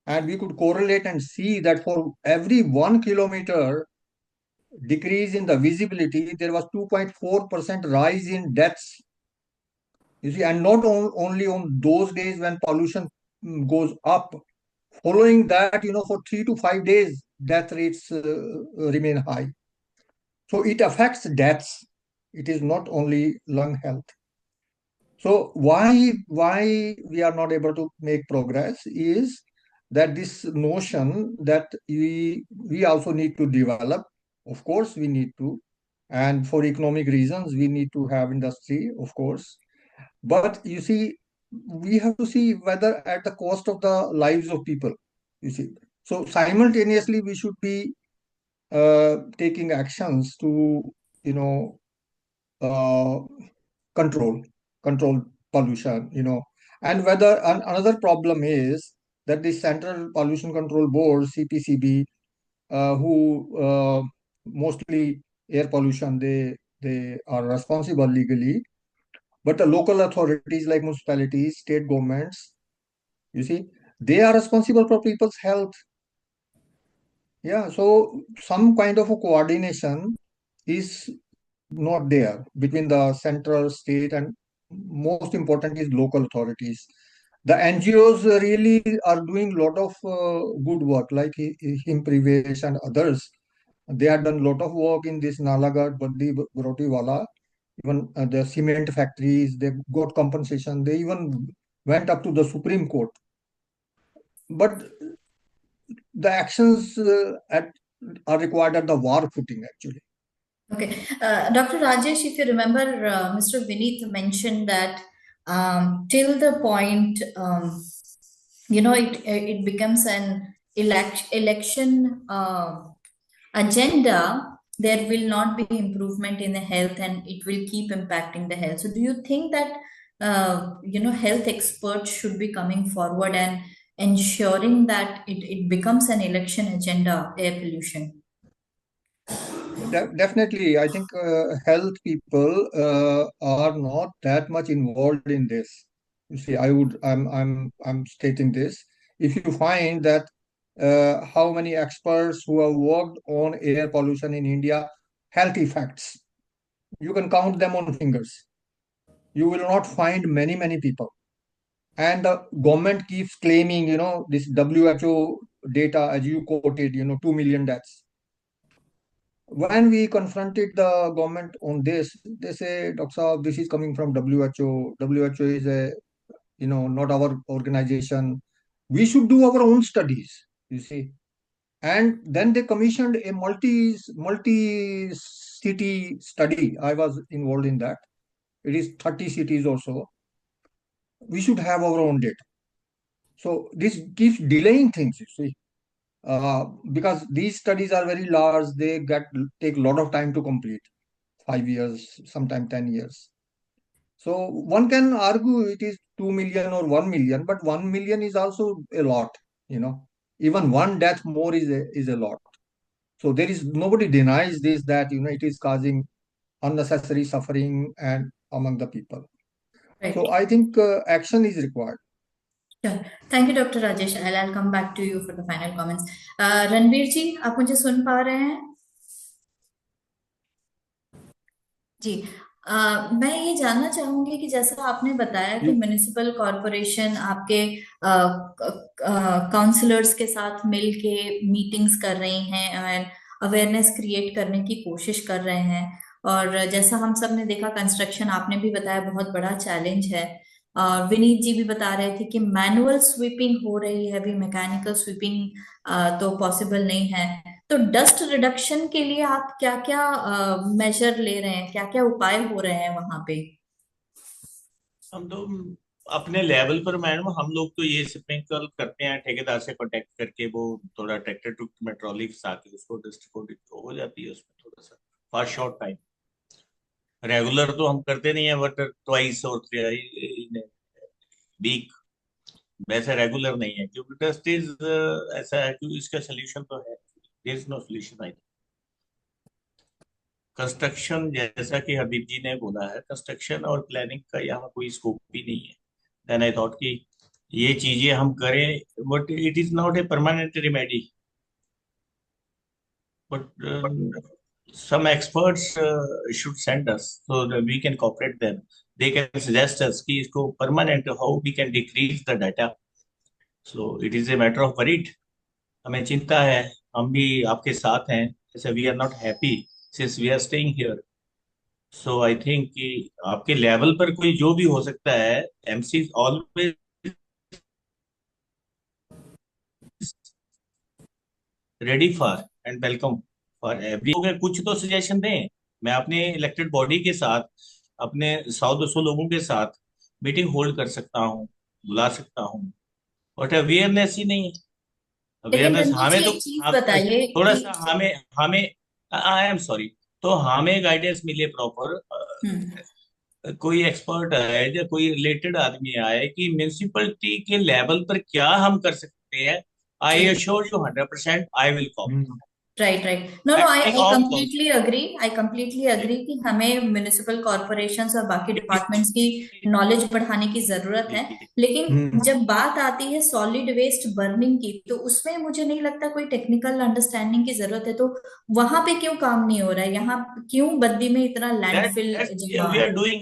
and we could correlate and see that for every 1 kilometer decrease in the visibility, there was 2.4% rise in deaths. You see, and not only on those days when pollution goes up. Following that, for 3 to 5 days, death rates remain high. So it affects deaths. It is not only lung health. So why we are not able to make progress is that this notion that we also need to develop. Of course, we need to, and for economic reasons, we need to have industry, of course. But you see, we have to see whether at the cost of the lives of people. You see, so simultaneously we should be taking actions to uh, control pollution, and another problem is that the Central Pollution Control Board, CPCB, who mostly air pollution, they are responsible legally, but the local authorities like municipalities, state governments, you see, they are responsible for people's health. Yeah, so some kind of a coordination is not there between the central, state, and most important is local authorities. The NGOs really are doing a lot of good work, like Himprivesh and others. They have done a lot of work in this Nalagarh, Baddi, Barotiwala, even the cement factories, they got compensation. They even went up to the Supreme Court. But the actions are required at the war footing, actually. Okay. Dr. Rajesh, if you remember, Mr. Vineet mentioned that till the point, it becomes an election agenda, there will not be improvement in the health and it will keep impacting the health. So do you think that, health experts should be coming forward and ensuring that it becomes an election agenda, air pollution? Definitely, I think health people are not that much involved in this. You see, I'm stating this. If you find that how many experts who have worked on air pollution in India, health effects, you can count them on fingers. You will not find many people. And the government keeps claiming, this WHO data, as you quoted, 2 million deaths. When we confronted the government on this, they say, Dr. Saab, this is coming from WHO. WHO is not our organization. We should do our own studies, you see. And then they commissioned a multi-city study. I was involved in that. It is 30 cities or so. We should have our own data. So this keeps delaying things, you see. Because these studies are very large, they take a lot of time to complete, 5 years, sometimes 10 years. So one can argue it is 2 million or 1 million, but 1 million is also a lot, Even one death more is a lot. So nobody denies this, that, it is causing unnecessary suffering and among the people. Right. So I think action is required. Sure. Thank you, Dr. Rajesh. I'll come back to you for the final comments. Ranveer जी, आप मुझे सुन पा रहे हैं? जी, मैं ये जानना चाहूंगी कि जैसा आपने बताया कि म्युनिसिपल कॉरपोरेशन आपके काउंसलर्स के साथ मिलके मीटिंग्स कर रही हैं एंड अवेयरनेस क्रिएट करने की कोशिश कर रहे हैं, और जैसा हम सब ने देखा, कंस्ट्रक्शन आपने भी बताया बहुत बड़ा चैलेंज है, और विनीत जी भी बता रहे थे कि मैनुअल स्वीपिंग हो रही है, अभी मैकेनिकल स्वीपिंग तो पॉसिबल नहीं है। तो डस्ट रिडक्शन के लिए आप क्या क्या मेजर ले रहे हैं, क्या क्या उपाय हो रहे हैं वहां पे? हम तो अपने लेवल पर मैडम, हम लोग तो ये स्प्रिंकल करते हैं ठेकेदार से कांटेक्ट करके, वो थोड़ा ट्रैक्टर टू ट्रॉली फंसा के उसको डस्ट को हो जाती है उसमें थोड़ा सा फॉर शॉर्ट टाइम। रेगुलर तो हम करते नहीं है, बट ट्वाइस और वीक वैसे रेगुलर नहीं है, क्योंकि डस्ट इज ऐसा है कि इसका सोल्यूशन तो है, there is no solution. I construction, जैसा कि हरदीप जी ने बोला है, कंस्ट्रक्शन और प्लानिंग का यहाँ कोई स्कोप भी नहीं है। देन आई थॉट कि ये चीजें हम करें, but it is not a permanent remedy, but some experts should send us so that we can cooperate them. They can suggest us कि इसको permanent how we can decrease the data. So it is a matter of worried. हमें चिंता है, हम भी आपके साथ हैं, जैसे we are not happy since we are staying here. So I think कि आपके लेवल पर कोई जो भी हो सकता है, MC always ready for and welcome for every। कुछ तो सजेशन दें। मैं अपने इलेक्टेड बॉडी के साथ, अपने 100-200 लोगों के साथ मीटिंग होल्ड कर सकता हूँ, बुला सकता हूँ, बट अवेयरनेस ही नहीं है। लेकिन अवेयरनेस रणजीत हमें जी, तो एक चीज बताइए थोड़ा कि सा हमें हमें आई एम सॉरी, तो हमें गाइडेंस मिले प्रॉपर, कोई एक्सपर्ट है या कोई रिलेटेड आदमी आए कि म्यूनिसिपलिटी के लेवल पर क्या हम कर सकते हैं। I assure you 100% I will come. Right right, no no, I all completely agree, I completely agree कि हमें म्युनिसिपल कॉरपोरेशंस और बाकी डिपार्टमेंट्स की नॉलेज बढ़ाने की जरूरत है। लेकिन जब बात आती है सॉलिड वेस्ट बर्निंग की, तो उसमें मुझे नहीं लगता कोई टेक्निकल अंडरस्टैंडिंग की जरूरत है। तो वहां पे क्यों काम नहीं हो रहा है? यहाँ क्यों बद्दी में इतना लैंडफिल जमा? वी आर डूइंग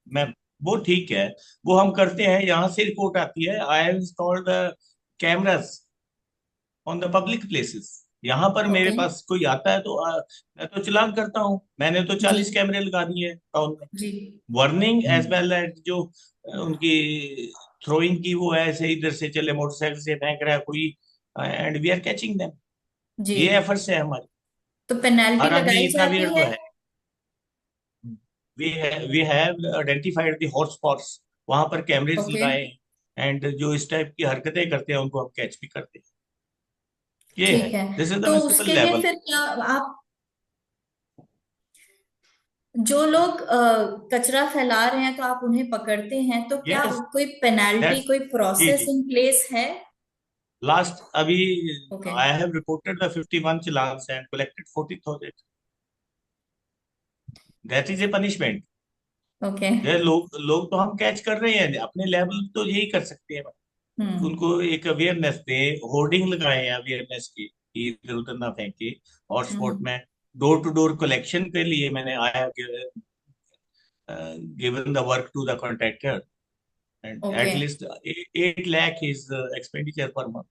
मैं वो ठीक है, वो हम करते हैं, यहाँ से रिपोर्ट आती है। I have installed cameras on the public places. यहाँ पर मेरे पास कोई आता है तो मैं तो चालान करता हूँ। मैंने तो 40 कैमरे लगा दिए हैं टाउन में। जी, वार्निंग एज वेल एज जो उनकी थ्रोइंग की वो है, ऐसे इधर से चले मोटरसाइकिल से फेंक रहा है कोई, and we are catching them. जी, ये एफर्ट्स है हमारे। तो पेनल्टी हर आदमी लगाई इतना जाती वियर्ड तो है? है। We have identified the hotspots, वहां पर कैमरेज लगाए, एंड जो इस टाइप की हरकतें करते हैं उनको हम कैच भी करते हैं। ये ठीक है, है। दिस इज द तो म्युनिसिपल उसके लिए लेवल। फिर क्या आप, जो लोग कचरा फैला रहे हैं, तो आप उन्हें पकड़ते हैं, तो क्या यस, कोई पेनल्टी, दैट्स कोई जी प्रोसेस जी। इन प्लेस है? लास्ट अभी okay, I have reported the 51 challans and collected 40,000। That is a punishment. Okay, ये लोग तो हम कैच कर रहे हैं, अपने लेवल तो यही कर सकते हैं। उनको एक अवेयरनेस दे, होर्डिंग लगाए अवेयरनेस की कि इधर उधर ना फेंके। हॉटस्पॉट में डोर टू डोर कलेक्शन के लिए मैंने I have given the work to the contractor, and okay. at least 8 lakh is expenditure per month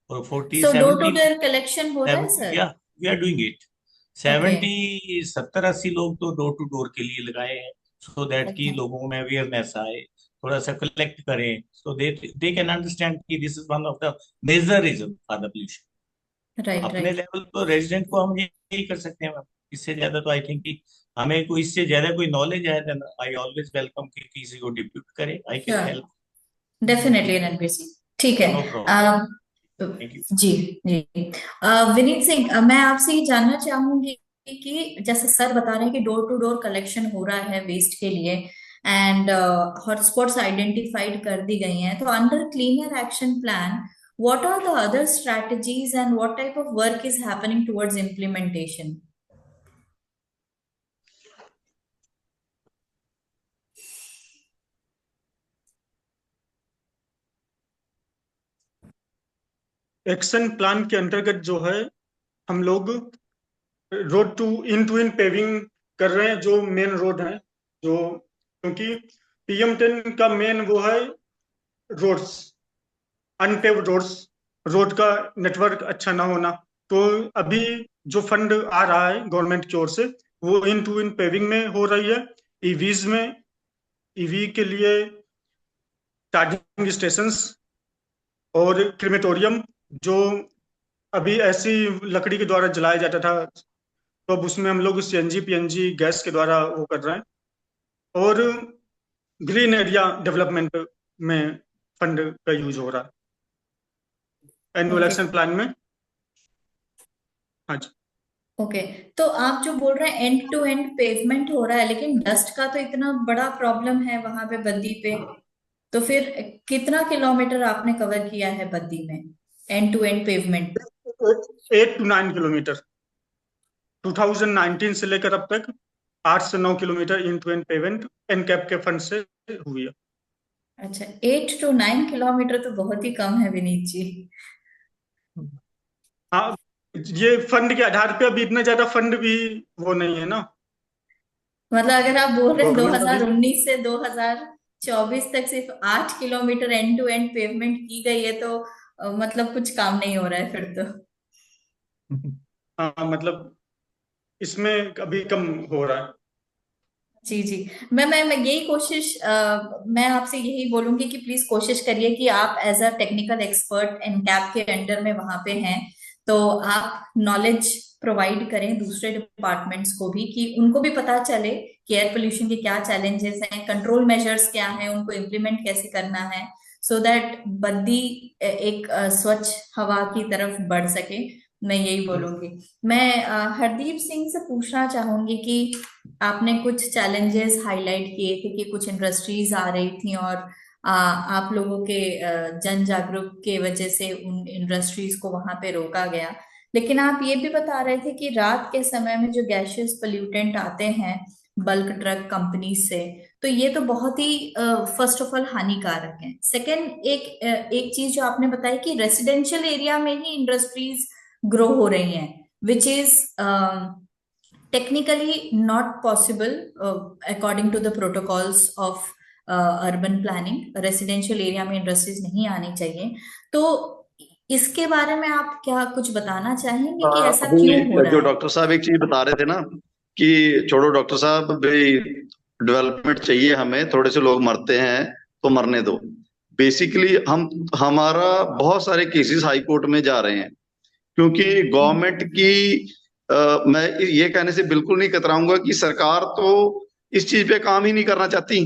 or 40 so door to 70 door collection हो रहा है, 70 sir? yeah, we are doing it। Okay, 70-80 लोग तो door to door के लिए लगाए हैं, so that कि अच्छा, लोगों में अवेयरनेस आए, थोड़ा सा कलेक्ट करें, सो दे कैन अंडरस्टैंड कि this is one of the major reason for the pollution. Right अपने राइट। लेवल पर रेजिडेंट को हम यही कर सकते हैं मैम। इससे ज्यादा तो आई थिंक कि हमें कोई इससे ज्यादा कोई नॉलेज है, देन आई ऑलवेज वेलकम कि किसी को डिप्यूट करे, I can help. Definitely Ranbir Singh, ठीक है। No problem, thank you. जी जी, विनीत सिंह, मैं आपसे ये जानना चाहूंगी कि जैसे सर बता रहे हैं कि डोर टू डोर कलेक्शन हो रहा है वेस्ट के लिए, एंड हॉटस्पॉट्स आइडेंटिफाइड कर दी गई हैं, तो under cleaner action plan what are the other strategies and what type of work is happening towards implementation? Action plan के अंतर्गत जो है हम लोग रोड टू इन पेविंग कर रहे हैं, जो मेन रोड है, जो क्योंकि PM10 का मेन वो है रोड्स, अनपेव्ड रोड्स, रोड का नेटवर्क अच्छा ना होना। तो अभी जो फंड आ रहा है गवर्नमेंट की ओर से वो इन पेविंग में हो रही है। ईवीज में, ईवी के लिए चार्जिंग स्टेशंस और क्रिमेटोरियम, जो अभी ऐसी लकड़ी के द्वारा जलाया जाता था, तो अब उसमें हम लोग CNG PNG गैस के द्वारा वो कर रहे हैं। और ग्रीन एरिया डेवलपमेंट में फंड का यूज हो रहा है एनुअल ओके एक्शन प्लान में। हाँ जी। ओके। तो आप जो बोल रहे हैं एंड टू एंड पेवमेंट हो रहा है, लेकिन डस्ट का तो इतना बड़ा प्रॉब्लम है वहां पे बद्दी पे, तो फिर कितना किलोमीटर आपने कवर किया है बद्दी में end to end pavement? 8 to 9 kilometre 2019 से लेकर अब तक 8 से 9 kilometre end to end payment NCAP के फंड से हुई है। अच्छा, 8 to 9 किलोमीटर तो बहुत ही कम है विनीत जी। हाँ, ये फंड के आधार पे अभी इतना ज्यादा फंड भी वो नहीं है ना। मतलब अगर आप बोल रहे हैं गवर्नमेंट अभी 2019 से 2024 तक सिर्फ 8 kilometre end to end pavement की गई है, तो मतलब कुछ काम नहीं हो रहा है फिर तो। हाँ, मतलब इसमें अभी कम हो रहा है। जी जी। मैं यही कोशिश मैं आपसे यही बोलूंगी कि प्लीज कोशिश करिए कि आप as a technical expert NCAP के अंडर में वहां पे हैं, तो आप नॉलेज प्रोवाइड करें दूसरे डिपार्टमेंट्स को भी, कि उनको भी पता चले कि एयर पोल्यूशन के क्या चैलेंजेस हैं, कंट्रोल मेजर्स क्या हैं, उनको इम्प्लीमेंट कैसे करना है, सो दैट बद्दी एक स्वच्छ हवा की तरफ बढ़ सके। मैं यही बोलूंगी। मैं हरदीप सिंह से पूछना चाहूंगी कि आपने कुछ चैलेंजेस हाईलाइट किए थे कि कुछ इंडस्ट्रीज आ रही थी और आप लोगों के जन जागरूक के वजह से उन इंडस्ट्रीज को वहां पे रोका गया, लेकिन आप ये भी बता रहे थे कि रात के समय में जो गैशियस पोल्यूटेंट आते हैं बल्क ड्रग कंपनी से, तो ये तो बहुत ही फर्स्ट ऑफ ऑल हानिकारक है। सेकंड, एक चीज जो आपने बताई कि रेसिडेंशियल एरिया में ही इंडस्ट्रीज ग्रो हो रही हैं, which is technically not possible according to the protocols of urban planning। Residential area में इंडस्ट्रीज नहीं आनी चाहिए, तो इसके बारे में आप क्या कुछ बताना चाहेंगे कि ऐसा क्यों हो अभी रहा जो है? डॉक्टर साहब एक चीज बता रहे थे ना कि छोड़ो डॉक्टर साहब भाई, डेवलपमेंट चाहिए हमें, थोड़े से लोग मरते हैं तो मरने दो। बेसिकली हमारा बहुत सारे केसेस हाई कोर्ट में जा रहे हैं क्योंकि गवर्नमेंट की मैं ये कहने से बिल्कुल नहीं कतराऊंगा कि सरकार तो इस चीज पे काम ही नहीं करना चाहती।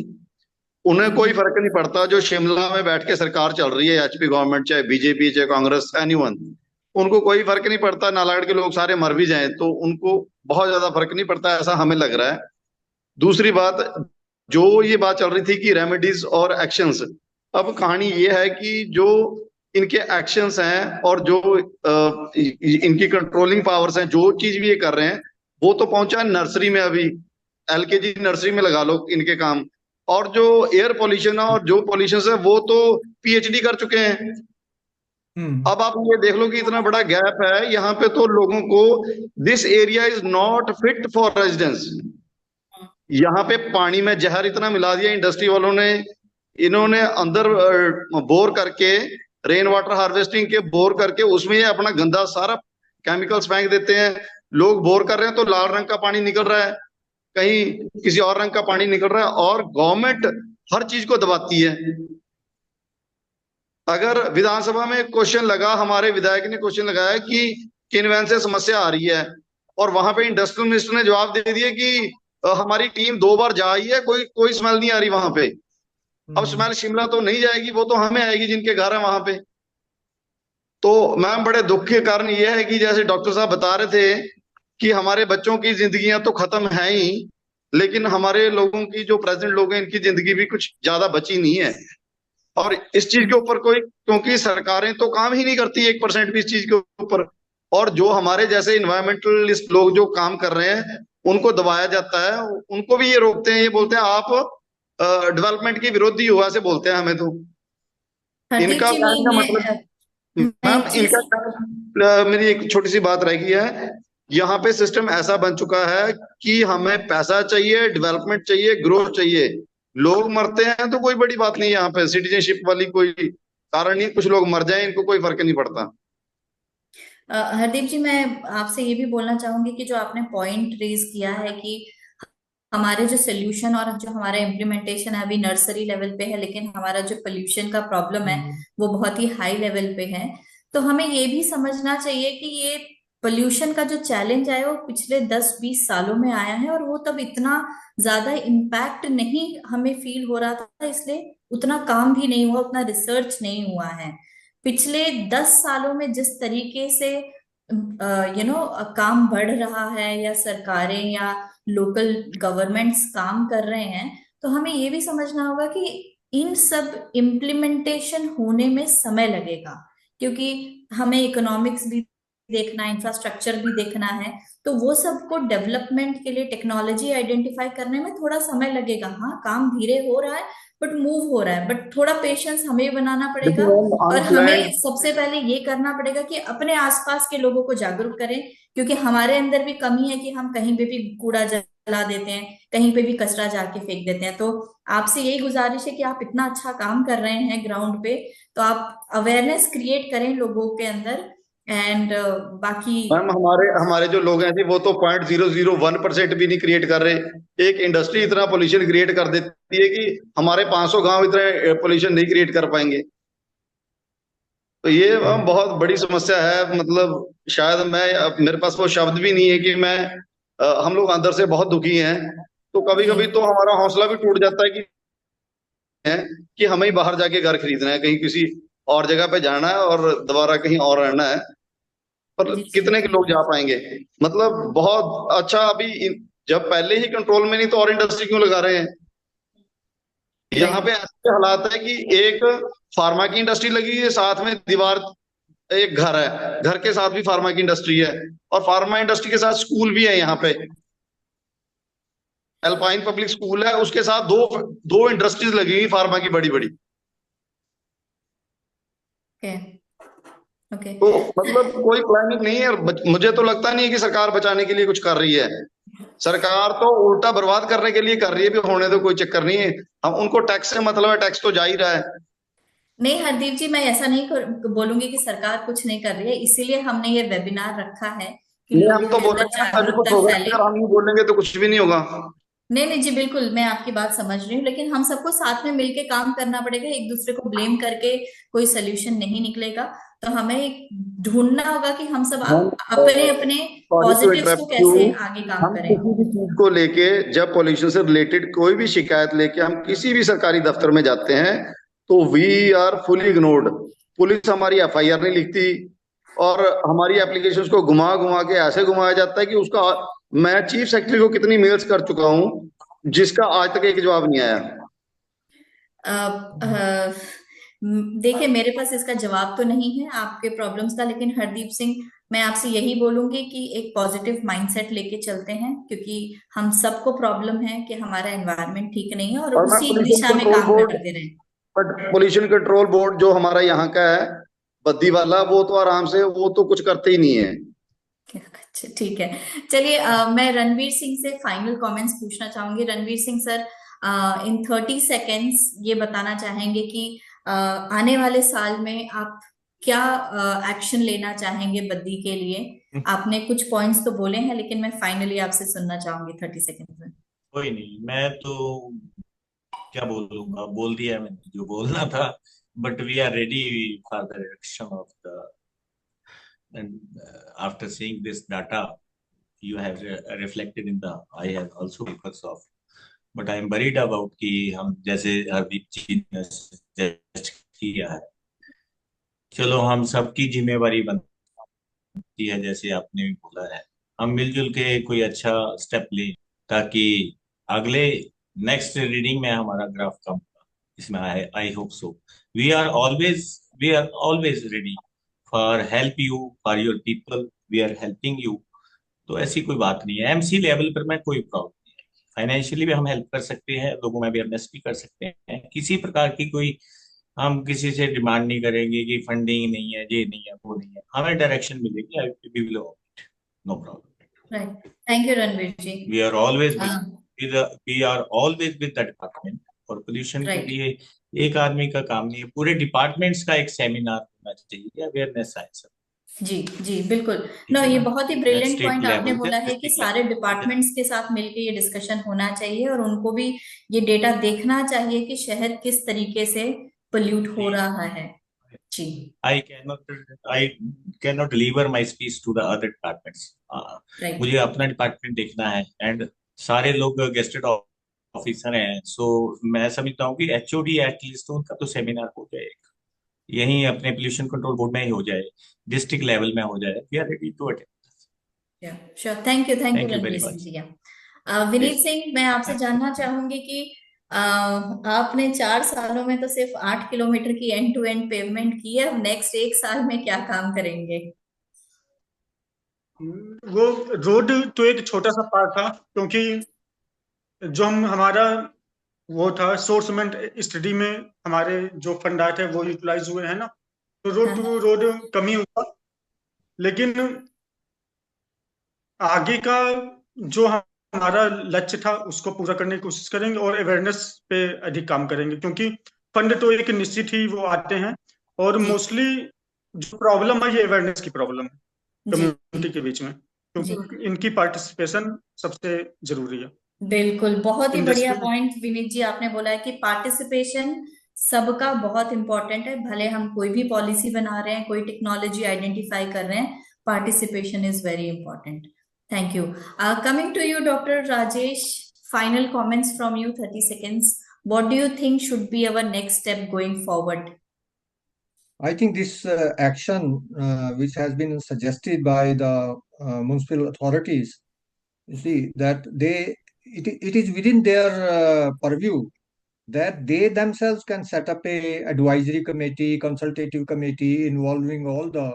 उन्हें कोई फर्क नहीं पड़ता जो शिमला में बैठ के सरकार चल रही है, HP गवर्नमेंट, चाहे BJP, चाहे कांग्रेस, एनीवन, उनको कोई फर्क नहीं पड़ता। नालागढ़ के लोग सारे मर भी जाएं तो उनको बहुत ज्यादा फर्क नहीं पड़ता, ऐसा हमें लग रहा है। दूसरी बात, जो ये बात चल रही थी कि रेमेडीज और एक्शंस, अब कहानी ये है कि जो इनके एक्शंस हैं और जो इनकी कंट्रोलिंग पावर्स हैं, जो चीज भी ये कर रहे हैं वो तो पहुंचा है नर्सरी में। अभी LKG नर्सरी में लगा लो इनके काम। और जो एयर पॉल्यूशन है और जो पॉल्यूशन है वो तो PhD कर चुके हैं। अब आप ये देख लो कि इतना बड़ा गैप है यहाँ पे, तो लोगों को this area is not fit for residence. यहाँ पे पानी में जहर इतना मिला दिया इंडस्ट्री वालों ने, इन्होंने अंदर बोर करके, रेन वाटर हार्वेस्टिंग के बोर करके उसमें ये अपना गंदा सारा केमिकल्स फेंक देते हैं। लोग बोर कर रहे हैं तो लाल रंग का पानी निकल रहा है, कहीं किसी और रंग का पानी निकल रहा है, और गवर्नमेंट हर चीज को दबाती है। अगर विधानसभा में क्वेश्चन लगा, हमारे विधायक ने क्वेश्चन लगाया कि किनवैन से समस्या आ रही है, और वहां पे इंडस्ट्रियल मिनिस्टर ने जवाब दे दिया कि हमारी टीम 2 बार जा आई है, कोई स्मेल नहीं आ रही वहां पे। अब स्मेल शिमला तो नहीं जाएगी, वो तो हमें आएगी जिनके घर है वहां पे। तो मैम, बड़े दुख के कारण यह है कि जैसे डॉक्टर साहब बता रहे थे कि हमारे बच्चों की जिंदगियां तो खत्म है ही, लेकिन हमारे लोगों की जो प्रेजेंट लोग हैं इनकी जिंदगी भी कुछ ज्यादा बची नहीं है। और इस चीज के ऊपर कोई, क्योंकि सरकारें तो काम ही नहीं करती 1% भी इस चीज के ऊपर, और जो हमारे जैसे इन्वायरमेंटलिस्ट लोग जो काम कर रहे हैं उनको दबाया जाता है, उनको भी ये रोकते हैं, ये बोलते हैं आप डेवलपमेंट के विरोधी हो, ऐसे बोलते हैं हमें। तो हरदीप इनका जी, कहने का मतलब मैं मैम एक चीज मेरी एक छोटी सी बात रह गई है। यहाँ पे सिस्टम ऐसा बन चुका है कि हमें पैसा चाहिए, डेवलपमेंट चाहिए, ग्रोथ चाहिए। लोग मरते हैं तो कोई बड़ी बात नहीं है, यहाँ पे सिटीजनशिप वाली कोई कारण नहीं, कुछ लोग मर जाएं इनको कोई फर्क नहीं पड़ता। हरदीप जी, मैं आपसे ये भी बोलना चाहूंगी कि जो आपने पॉइंट रेज किया है कि हमारे जो सोल्यूशन और जो हमारा इम्प्लीमेंटेशन है अभी नर्सरी लेवल पे है, लेकिन हमारा जो पोल्यूशन का प्रॉब्लम है वो बहुत ही हाई लेवल पे है। तो हमें ये भी समझना चाहिए कि ये पोल्यूशन का जो चैलेंज है वो पिछले 10-20 सालों में आया है, और वो तब इतना ज्यादा इम्पैक्ट नहीं हमें फील हो रहा था, इसलिए उतना काम भी नहीं हुआ, उतना रिसर्च नहीं हुआ है। पिछले 10 सालों में जिस तरीके से काम बढ़ रहा है, या सरकारें या लोकल गवर्नमेंट्स काम कर रहे हैं, तो हमें ये भी समझना होगा कि इन सब इम्प्लीमेंटेशन होने में समय लगेगा, क्योंकि हमें इकोनॉमिक्स भी देखना है, इंफ्रास्ट्रक्चर भी देखना है। तो वो सबको डेवलपमेंट के लिए टेक्नोलॉजी आइडेंटिफाई करने में थोड़ा समय लगेगा। हाँ, काम धीरे हो रहा है बट मूव हो रहा है, बट थोड़ा पेशेंस हमें बनाना पड़ेगा। देखिए मैम, और हमें अनप्लैन्ड सबसे पहले ये करना पड़ेगा कि अपने आसपास के लोगों को जागरूक करें, क्योंकि हमारे अंदर भी कमी है कि हम कहीं पे भी कूड़ा जला देते हैं, कहीं पे भी कचरा जाके फेंक देते हैं। तो आपसे यही गुजारिश है कि आप इतना अच्छा काम कर रहे हैं ग्राउंड पे, तो आप अवेयरनेस क्रिएट करें लोगों के अंदर। एंड बाकी मैम, हमारे हमारे जो लोग हैं जी वो तो 0.001% भी नहीं क्रिएट कर रहे। एक इंडस्ट्री इतना पोल्यूशन क्रिएट कर देती है कि हमारे 500 गांव इतने पोल्यूशन नहीं क्रिएट कर पाएंगे। तो ये बहुत बड़ी समस्या है। मतलब शायद मेरे पास वो शब्द भी नहीं है कि हम लोग अंदर से बहुत दुखी हैं। तो कभी कभी तो हमारा हौसला भी टूट जाता है कि हमें ही बाहर जाके घर खरीदना है, कहीं किसी और जगह पे जाना है और दोबारा कहीं और रहना है। पर जी कितने के लोग जा पाएंगे? मतलब बहुत अच्छा, अभी जब पहले ही कंट्रोल में नहीं तो और इंडस्ट्री क्यों लगा रहे हैं? यहाँ पे राइट। ऐसे हालात है कि एक फार्मा की इंडस्ट्री लगी है, साथ में दीवार एक घर है, घर के साथ भी फार्मा की इंडस्ट्री है, और फार्मा इंडस्ट्री के साथ स्कूल भी है यहाँ पे। एल्पाइन पब्लिक स्कूल है, उसके साथ दो दो इंडस्ट्रीज लगी हुई फार्मा की बड़ी बड़ी। ओके। ओके। तो मतलब कोई प्लानिंग नहीं है, और मुझे तो लगता नहीं है कि सरकार बचाने के लिए कुछ कर रही है। सरकार तो उल्टा बर्बाद करने के लिए कर रही है, भी होने तो कोई चक्कर नहीं है। हम उनको टैक्स से मतलब है, टैक्स तो जा ही रहा है। नहीं हरदीप जी, मैं ऐसा नहीं बोलूंगी कि सरकार कुछ नहीं कर रही है, इसीलिए हमने ये वेबिनार रखा है कि नहीं, हम लोगों तो के अंदर बोलेंगे ना तभी कुछ जागरूकता होगा, फैले। अगर हम नहीं बोलेंगे तो कुछ भी नहीं होगा। नहीं नहीं जी, बिल्कुल मैं आपकी बात समझ रही हूँ, लेकिन हम सबको साथ में मिलके काम करना पड़ेगा। एक दूसरे को ब्लेम करके कोई सोल्यूशन नहीं निकलेगा। तो हमें ढूंढना होगा कि हम सब हम अपने अपने सॉरी टू पॉजिटिव्स को इंटरप्ट यू। कैसे आगे काम हम करें। किसी भी चीज को लेके, जब पॉल्यूशन से रिलेटेड कोई भी शिकायत लेके हम किसी भी सरकारी दफ्तर में जाते हैं, तो we are fully ignored. Police हमारी एफआईआर नहीं लिखती, और हमारी एप्लीकेशंस को घुमा घुमा के ऐसे घुमाया जाता है कि उसका, मैं चीफ सेक्रेटरी को कितनी मेल्स कर चुका हूँ जिसका आज तक एक जवाब नहीं आया। देखिए, मेरे पास इसका जवाब तो नहीं है आपके प्रॉब्लम्स का, लेकिन हरदीप सिंह, मैं आपसे यही बोलूंगी कि एक पॉजिटिव माइंडसेट लेके चलते हैं, क्योंकि हम सबको प्रॉब्लम है कि हमारा एनवायरनमेंट ठीक नहीं है, और और मैं उसी पोल्यूशन दिशा में कंट्रोल काम बोर्ड करते रहें। बट पोल्यूशन कंट्रोल बोर्ड जो हमारा यहाँ का है, बद्दी वाला, वो तो आराम से, वो तो कुछ करते ही नहीं है। अच्छा, ठीक है। चलिए, मैं रणवीर सिंह से फाइनल कमेंट्स पूछना चाहूंगी। रणवीर सिंह सर, इन 30 सेकेंड्स ये बताना चाहेंगे कि आने वाले साल में आप क्या एक्शन लेना चाहेंगे बद्दी के लिए। आपने कुछ पॉइंट्स तो बोले हैं, लेकिन मैं फाइनली आपसे सुनना चाहूंगी 30 सेकेंड्स में। कोई नहीं, मैं तो क्या बोलूंगा, बोल दिया मैंने जो बोलना था। But we are ready for the reduction of the, and after seeing this data you have reflected in the, I have also because of, but I am worried about कि हम जैसे हरदीप जी ने suggest किया है, चलो हम सबकी जिम्मेवारी बनती है, जैसे आपने भी बोला है, हम मिलजुल के कोई अच्छा स्टेप लें, ताकि अगले नेक्स्ट रीडिंग में हमारा ग्राफ कम होगा। इसमें I hope so. We are always we are always ready for help you, for your people, we are helping you. तो ऐसी कोई बात नहीं है, एमसी लेवल पर मैं कोई प्रॉब्लम नहीं है। फाइनेंशियली भी हम हेल्प कर सकते हैं, लोगों में अवेयरनेस भी कर सकते हैं, किसी प्रकार की कोई हम किसी से डिमांड नहीं करेंगे कि फंडिंग नहीं है, ये नहीं है, वो नहीं है, हमें डायरेक्शन मिलेगी, we will no problem. Right, thank you Ranveer ji. We are always हाँ, विद द डिपार्टमेंट। और पोल्यूशन के राइट लिए एक आदमी का काम नहीं है, पूरे डिपार्टमेंट्स का एक सेमिनार होना चाहिए, अवेयरनेस आए जी जी बिल्कुल। ठीक नो, है ये ना, बहुत ही ब्रिलियंट स्टेट पॉइंट आपने लेवल से बोला है कि डिस्ट्रिक्ट सारे लेवल। डिपार्टमेंट्स के साथ मिलकर ये डिस्कशन होना चाहिए और उनको भी ये डेटा देखना चाहिए कि शहर किस तरीके से पोल्यूट हो रहा है। जी I cannot deliver my speech to the other departments. Right मुझे अपना डिपार्टमेंट देखना है, एंड सारे लोग गेस्टेड ऑफिसर हैं, सो मैं समझता हूँ कि एचओडी एटलीस्ट उनका तो सेमिनार हो जाए, यहीं अपने पोल्यूशन कंट्रोल बोर्ड में ही हो जाए, डिस्ट्रिक्ट लेवल में हो जाए। We are ready to attend. Sure, thank you thank you Ranveer very Singh much. जी। विनीत सिंह, मैं आपसे जानना चाहूंगी कि आपने 4 सालों में तो सिर्फ 8 किलोमीटर की एंड टू एंड पेवमेंट की है, अब नेक्स्ट 1 साल में क्या काम करेंगे? वो रोड तो एक छोटा सा पार्ट था, क्योंकि जो हमारा वो था सोर्समेंट स्टडी में हमारे जो फंड आए थे वो यूटिलाइज हुए हैं ना, तो रोड टू रोड कम ही हुआ। लेकिन आगे का जो हमारा लक्ष्य था उसको पूरा करने की कोशिश करेंगे और अवेयरनेस पे अधिक काम करेंगे, क्योंकि फंड तो एक निश्चित ही वो आते हैं और जी मोस्टली जो प्रॉब्लम है ये अवेयरनेस की प्रॉब्लम है जी कम्युनिटी के बीच में, जी क्योंकि इनकी पार्टिसिपेशन सबसे जरूरी है। बिल्कुल, बहुत ही बढ़िया इंडस्ट्री पॉइंट विनीत जी आपने बोला है कि पार्टिसिपेशन सबका बहुत इंपॉर्टेंट है। भले हम कोई भी पॉलिसी बना रहे हैं, कोई टेक्नोलॉजी आइडेंटिफाई कर रहे हैं, participation is very important. Thank you. Coming to you doctor Rajesh, final comments from you, 30 seconds. What do you think should be our next step going forward? I think this action, which has been suggested by the municipal authorities, you see that it is within their purview that they themselves can set up a advisory committee, consultative committee involving all the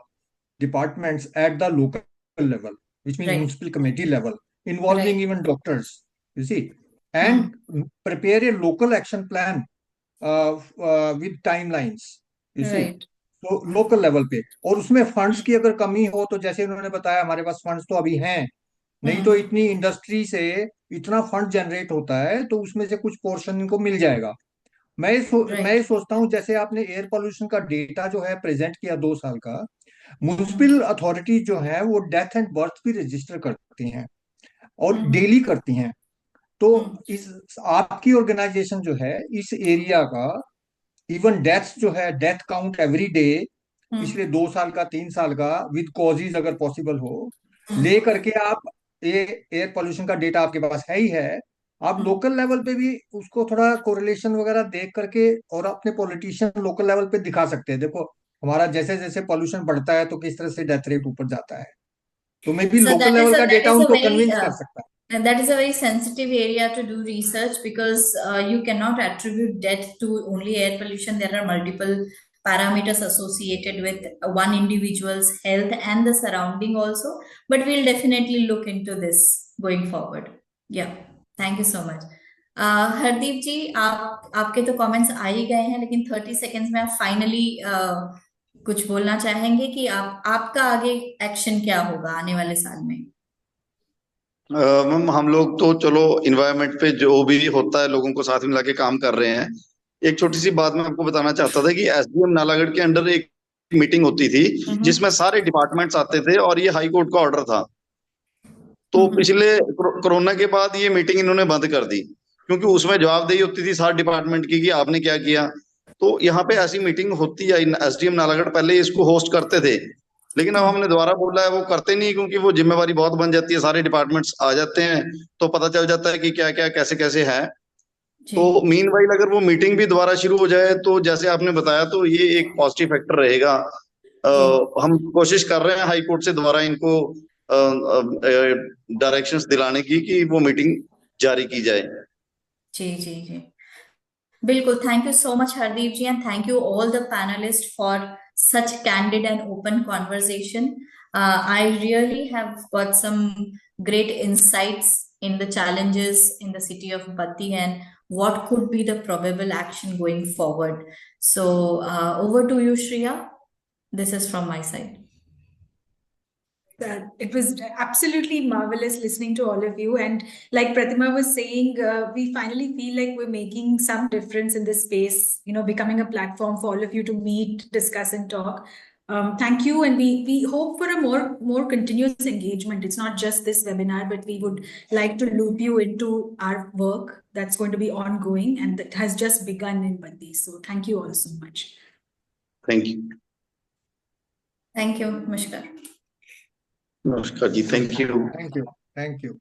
departments at the local level, which means Right, municipal committee level, involving right. even doctors, you see, and prepare a local action plan with timelines, you see, Right. तो local level पे। और उसमें funds की अगर कमी हो तो जैसे उन्होंने बताया हमारे पास फंड्स तो अभी हैं नहीं, तो इतनी इंडस्ट्री से इतना फंड जनरेट होता है तो उसमें से कुछ पोर्शन इनको मिल जाएगा। मैं ये Right. सोचता हूँ, जैसे आपने एयर पोल्यूशन का डेटा जो है प्रेजेंट किया 2 साल का, म्युनिसिपल अथॉरिटी जो है वो डेथ एंड बर्थ भी रजिस्टर करती हैं और डेली करती हैं। तो इस आपकी ऑर्गेनाइजेशन जो है इस एरिया का इवन डेथ्स जो है, डेथ काउंट एवरी डे पिछले 2 साल का 3 साल का विद कॉजेज अगर पॉसिबल हो, ले करके आप, ये एयर पोल्यूशन का डेटा आपके पास है ही है, आप लोकल लेवल पे भी उसको थोड़ा कोरिलेशन वगैरह देख करके और अपने पॉलिटिशियन लोकल लेवल पे दिखा सकते हैं, देखो हमारा जैसे जैसे पॉल्यूशन बढ़ता है तो किस तरह से डेथ रेट ऊपर जाता है, तो may be So local level का डेटा उनको कन्विंस कर सकता है। and that is a very sensitive area to do research, because you cannot attribute death to only air pollution. There are multiple parameters associated with one individual's health and the surrounding also. But we'll definitely look into this going forward. Yeah, thank you so much. Hardeep जी, आपके तो comments आ ही गए हैं, लेकिन 30 seconds में आप finally कुछ बोलना चाहेंगे कि आपका आगे एक्शन क्या होगा आने वाले साल में? मैम हम लोग तो चलो इन्वायरमेंट पे जो भी होता है लोगों को साथ में लाके काम कर रहे हैं। एक छोटी सी बात मैं आपको बताना चाहता था कि एसडीएम नालागढ़ के अंडर एक मीटिंग होती थी जिसमें सारे डिपार्टमेंट्स आते थे और ये हाई कोर्ट का ऑर्डर था। तो पिछले कोरोना के बाद ये मीटिंग इन्होंने बंद कर दी, क्योंकि उसमें जवाबदेही होती थी सारे डिपार्टमेंट की कि आपने क्या किया। तो यहाँ पे ऐसी मीटिंग होती है, एसडीएम नालागढ़ पहले इसको होस्ट करते थे, लेकिन अब हमने दोबारा बोला है वो करते नहीं, क्योंकि वो जिम्मेवारी बहुत बन जाती है, सारे डिपार्टमेंट्स आ जाते हैं तो पता चल जाता है कि क्या क्या कैसे कैसे है। तो मीनवाइल अगर वो मीटिंग भी दोबारा शुरू हो जाए तो जैसे आपने बताया तो ये एक पॉजिटिव फैक्टर रहेगा। हम कोशिश कर रहे हैं हाई कोर्ट से दोबारा इनको डायरेक्शंस दिलाने की कि वो मीटिंग जारी की जाए। जी जी जी बिल्कुल। Thank you so much Hardeep ji, and thank you all the panelist for such candid and open conversation. I really have got some great insights in the challenges in the city of Batti and what could be the probable action going forward. So over to you, Shreya. This is from my side. It was absolutely marvelous listening to all of you. And like Pratima was saying, we finally feel like we're making some difference in this space, becoming a platform for all of you to meet, discuss, and talk. Thank you. And we hope for a more continuous engagement. It's not just this webinar, but we would like to loop you into our work that's going to be ongoing and that has just begun in Baddi. So thank you all so much. Thank you. Thank you, Mishkar. Namaskar ji. Thank you. Thank you. Thank you.